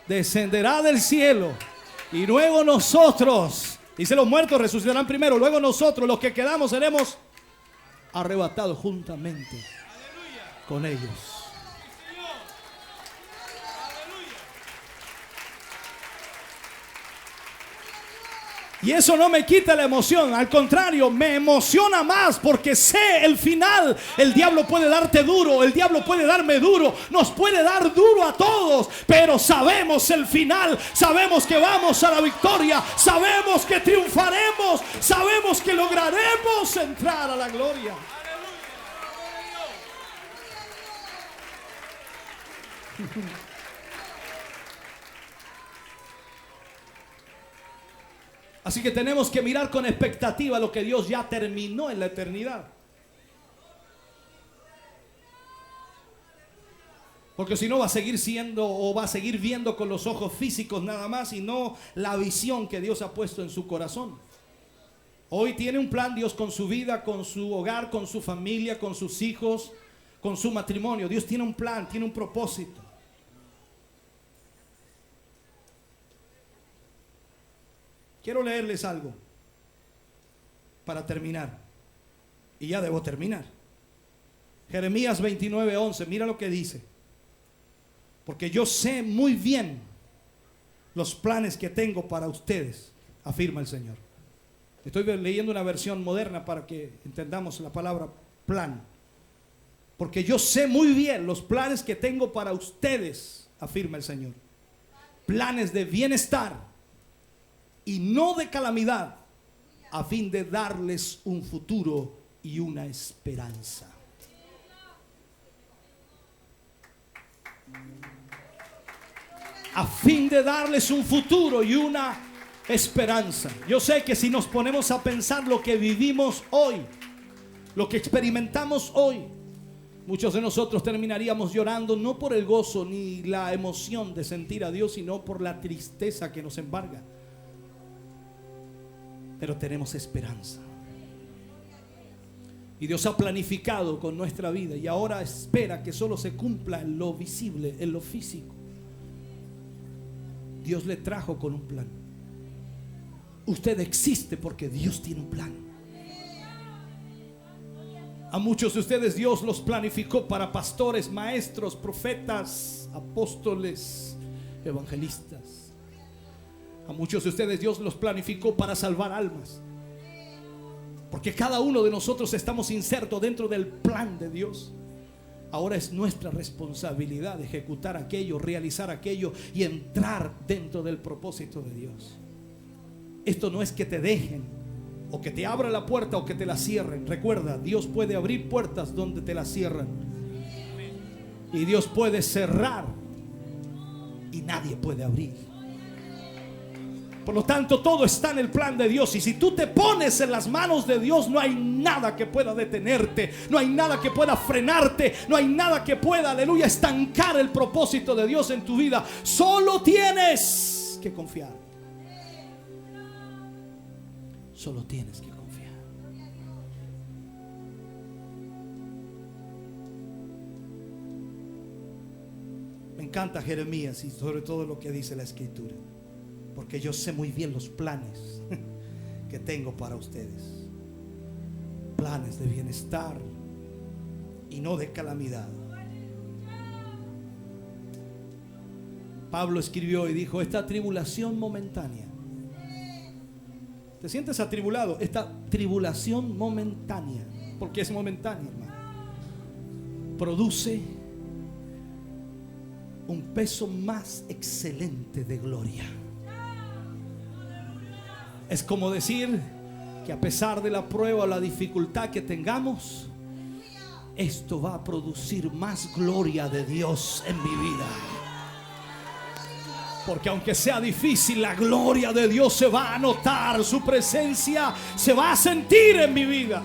descenderá del cielo, y luego nosotros, dice, los muertos resucitarán primero, luego nosotros, los que quedamos, seremos arrebatados juntamente con ellos. Y eso no me quita la emoción, al contrario, me emociona más porque sé el final. El diablo puede darte duro, el diablo puede darme duro, nos puede dar duro a todos, pero sabemos el final, sabemos que vamos a la victoria, sabemos que triunfaremos, sabemos que lograremos entrar a la gloria. Así que tenemos que mirar con expectativa lo que Dios ya terminó en la eternidad. Porque si no va a seguir siendo o va a seguir viendo con los ojos físicos nada más y no la visión que Dios ha puesto en su corazón. Hoy tiene un plan Dios con su vida, con su hogar, con su familia, con sus hijos, con su matrimonio. Dios tiene un plan, tiene un propósito. Quiero leerles algo para terminar. Y ya debo terminar. Jeremías 29:11. Mira lo que dice. Porque yo sé muy bien los planes que tengo para ustedes, afirma el Señor. Estoy leyendo una versión moderna para que entendamos la palabra plan. Porque yo sé muy bien los planes que tengo para ustedes, afirma el Señor. Planes de bienestar y no de calamidad, a fin de darles un futuro y una esperanza. A fin de darles un futuro y una esperanza. Yo sé que si nos ponemos a pensar lo que vivimos hoy, lo que experimentamos hoy, muchos de nosotros terminaríamos llorando, no por el gozo ni la emoción de sentir a Dios, sino por la tristeza que nos embarga. Pero tenemos esperanza. Y Dios ha planificado con nuestra vida y ahora espera que solo se cumpla en lo visible, en lo físico. Dios le trajo con un plan. Usted existe porque Dios tiene un plan. A muchos de ustedes Dios los planificó para pastores, maestros, profetas, apóstoles, evangelistas. A muchos de ustedes Dios los planificó para salvar almas. Porque cada uno de nosotros estamos insertos dentro del plan de Dios. Ahora es nuestra responsabilidad ejecutar aquello, realizar aquello y entrar dentro del propósito de Dios. Esto no es que te dejen o que te abra la puerta o que te la cierren. Recuerda, Dios puede abrir puertas donde te las cierran. Y Dios puede cerrar y nadie puede abrir. Por lo tanto, todo está en el plan de Dios. Y si tú te pones en las manos de Dios, no hay nada que pueda detenerte. No hay nada que pueda frenarte. No hay nada que pueda, aleluya, estancar el propósito de Dios en tu vida. Solo tienes que confiar. Solo tienes que confiar. Me encanta Jeremías y sobre todo lo que dice la Escritura. Porque yo sé muy bien los planes que tengo para ustedes. Planes de bienestar y no de calamidad. Pablo escribió y dijo: esta tribulación momentánea. ¿Te sientes atribulado? Esta tribulación momentánea, porque es momentánea, hermano, produce un peso más excelente de gloria. Es como decir que a pesar de la prueba o la dificultad que tengamos, esto va a producir más gloria de Dios en mi vida. Porque aunque sea difícil, la gloria de Dios se va a notar, su presencia se va a sentir en mi vida.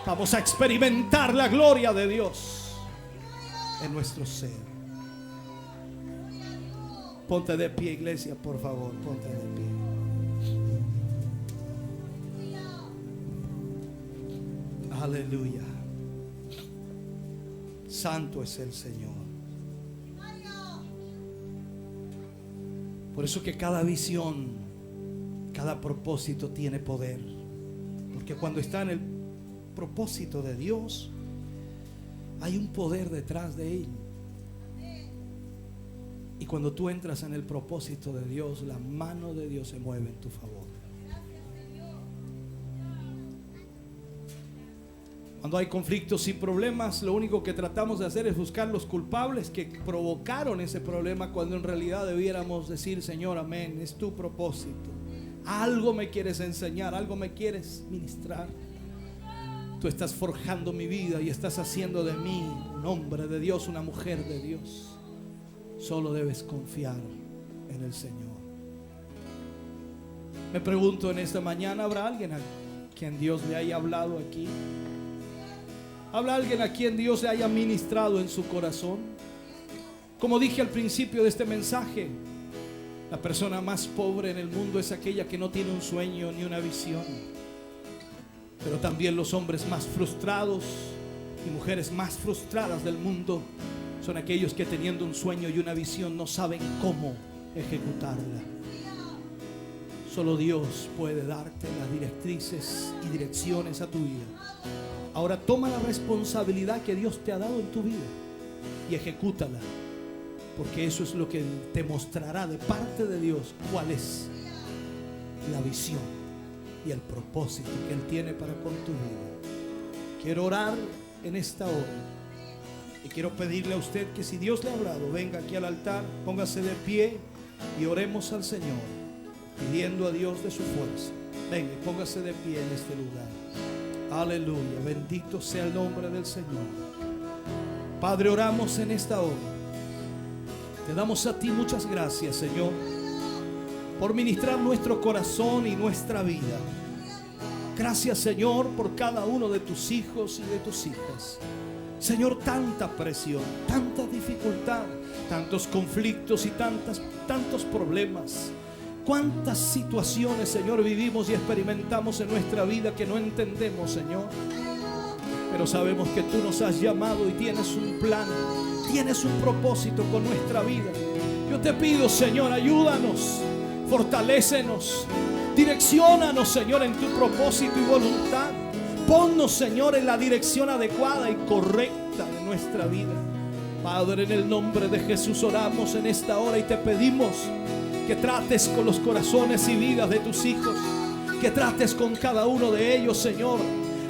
Vamos a experimentar la gloria de Dios en nuestro ser. Ponte de pie, iglesia, por favor, ponte de pie. Aleluya. Santo es el Señor. Por eso que cada visión, cada propósito tiene poder. Porque cuando está en el propósito de Dios, hay un poder detrás de él. Y cuando tú entras en el propósito de Dios, la mano de Dios se mueve en tu favor. Cuando hay conflictos y problemas, lo único que tratamos de hacer es buscar los culpables que provocaron ese problema, cuando en realidad debiéramos decir: Señor, amén, es tu propósito. Algo me quieres enseñar, algo me quieres ministrar. Tú estás forjando mi vida y estás haciendo de mí un hombre de Dios, una mujer de Dios. Solo debes confiar en el Señor. Me pregunto en esta mañana, ¿habrá alguien a quien Dios le haya hablado aquí? ¿Habrá alguien a quien Dios le haya ministrado en su corazón? Como dije al principio de este mensaje, la persona más pobre en el mundo es aquella que no tiene un sueño ni una visión. Pero también los hombres más frustrados y mujeres más frustradas del mundo son aquellos que, teniendo un sueño y una visión, no saben cómo ejecutarla. Solo Dios puede darte las directrices y direcciones a tu vida. Ahora toma la responsabilidad que Dios te ha dado en tu vida y ejecútala, porque eso es lo que te mostrará de parte de Dios cuál es la visión y el propósito que Él tiene para con tu vida. Quiero orar en esta hora y quiero pedirle a usted que, si Dios le ha hablado, venga aquí al altar, póngase de pie y oremos al Señor, pidiendo a Dios de su fuerza. Venga, póngase de pie en este lugar. Aleluya, bendito sea el nombre del Señor. Padre, oramos en esta hora. Te damos a ti muchas gracias, Señor, por ministrar nuestro corazón y nuestra vida. Gracias, Señor, por cada uno de tus hijos y de tus hijas. Señor, tanta presión, tanta dificultad, tantos conflictos y tantos problemas. Cuántas situaciones, Señor, vivimos y experimentamos en nuestra vida que no entendemos, Señor. Pero sabemos que tú nos has llamado y tienes un plan, tienes un propósito con nuestra vida. Yo te pido, Señor, ayúdanos, fortalécenos, direcciónanos, Señor, en tu propósito y voluntad. Ponnos, Señor, en la dirección adecuada y correcta de nuestra vida. Padre, en el nombre de Jesús oramos en esta hora y te pedimos que trates con los corazones y vidas de tus hijos, que trates con cada uno de ellos, Señor.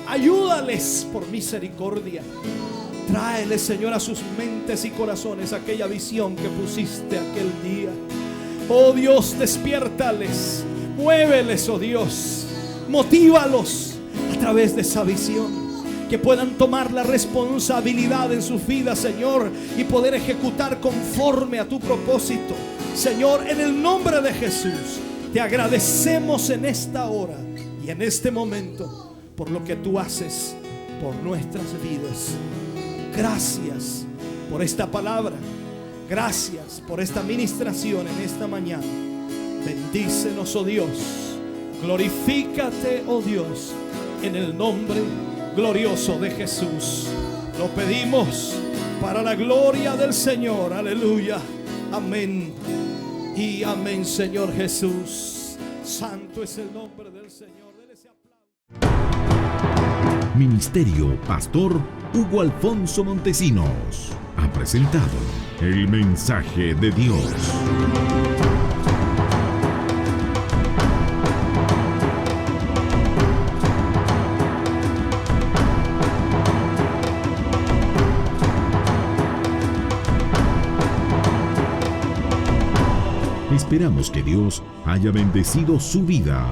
Ayúdales por misericordia. Tráeles, Señor, a sus mentes y corazones aquella visión que pusiste aquel día. Oh Dios, despiértales, muéveles, oh Dios, motívalos a través de esa visión, que puedan tomar la responsabilidad en sus vidas, Señor, y poder ejecutar conforme a tu propósito. Señor, en el nombre de Jesús, te agradecemos en esta hora y en este momento por lo que tú haces por nuestras vidas. Gracias por esta palabra. Gracias por esta ministración en esta mañana. Bendícenos, oh Dios. Glorifícate, oh Dios, en el nombre glorioso de Jesús. Lo pedimos para la gloria del Señor. Aleluya. Amén y amén, Señor Jesús. Santo es el nombre del Señor. Dele ese aplauso. Ministerio Pastor Hugo Alfonso Montesinos ha presentado el mensaje de Dios. Esperamos que Dios haya bendecido su vida.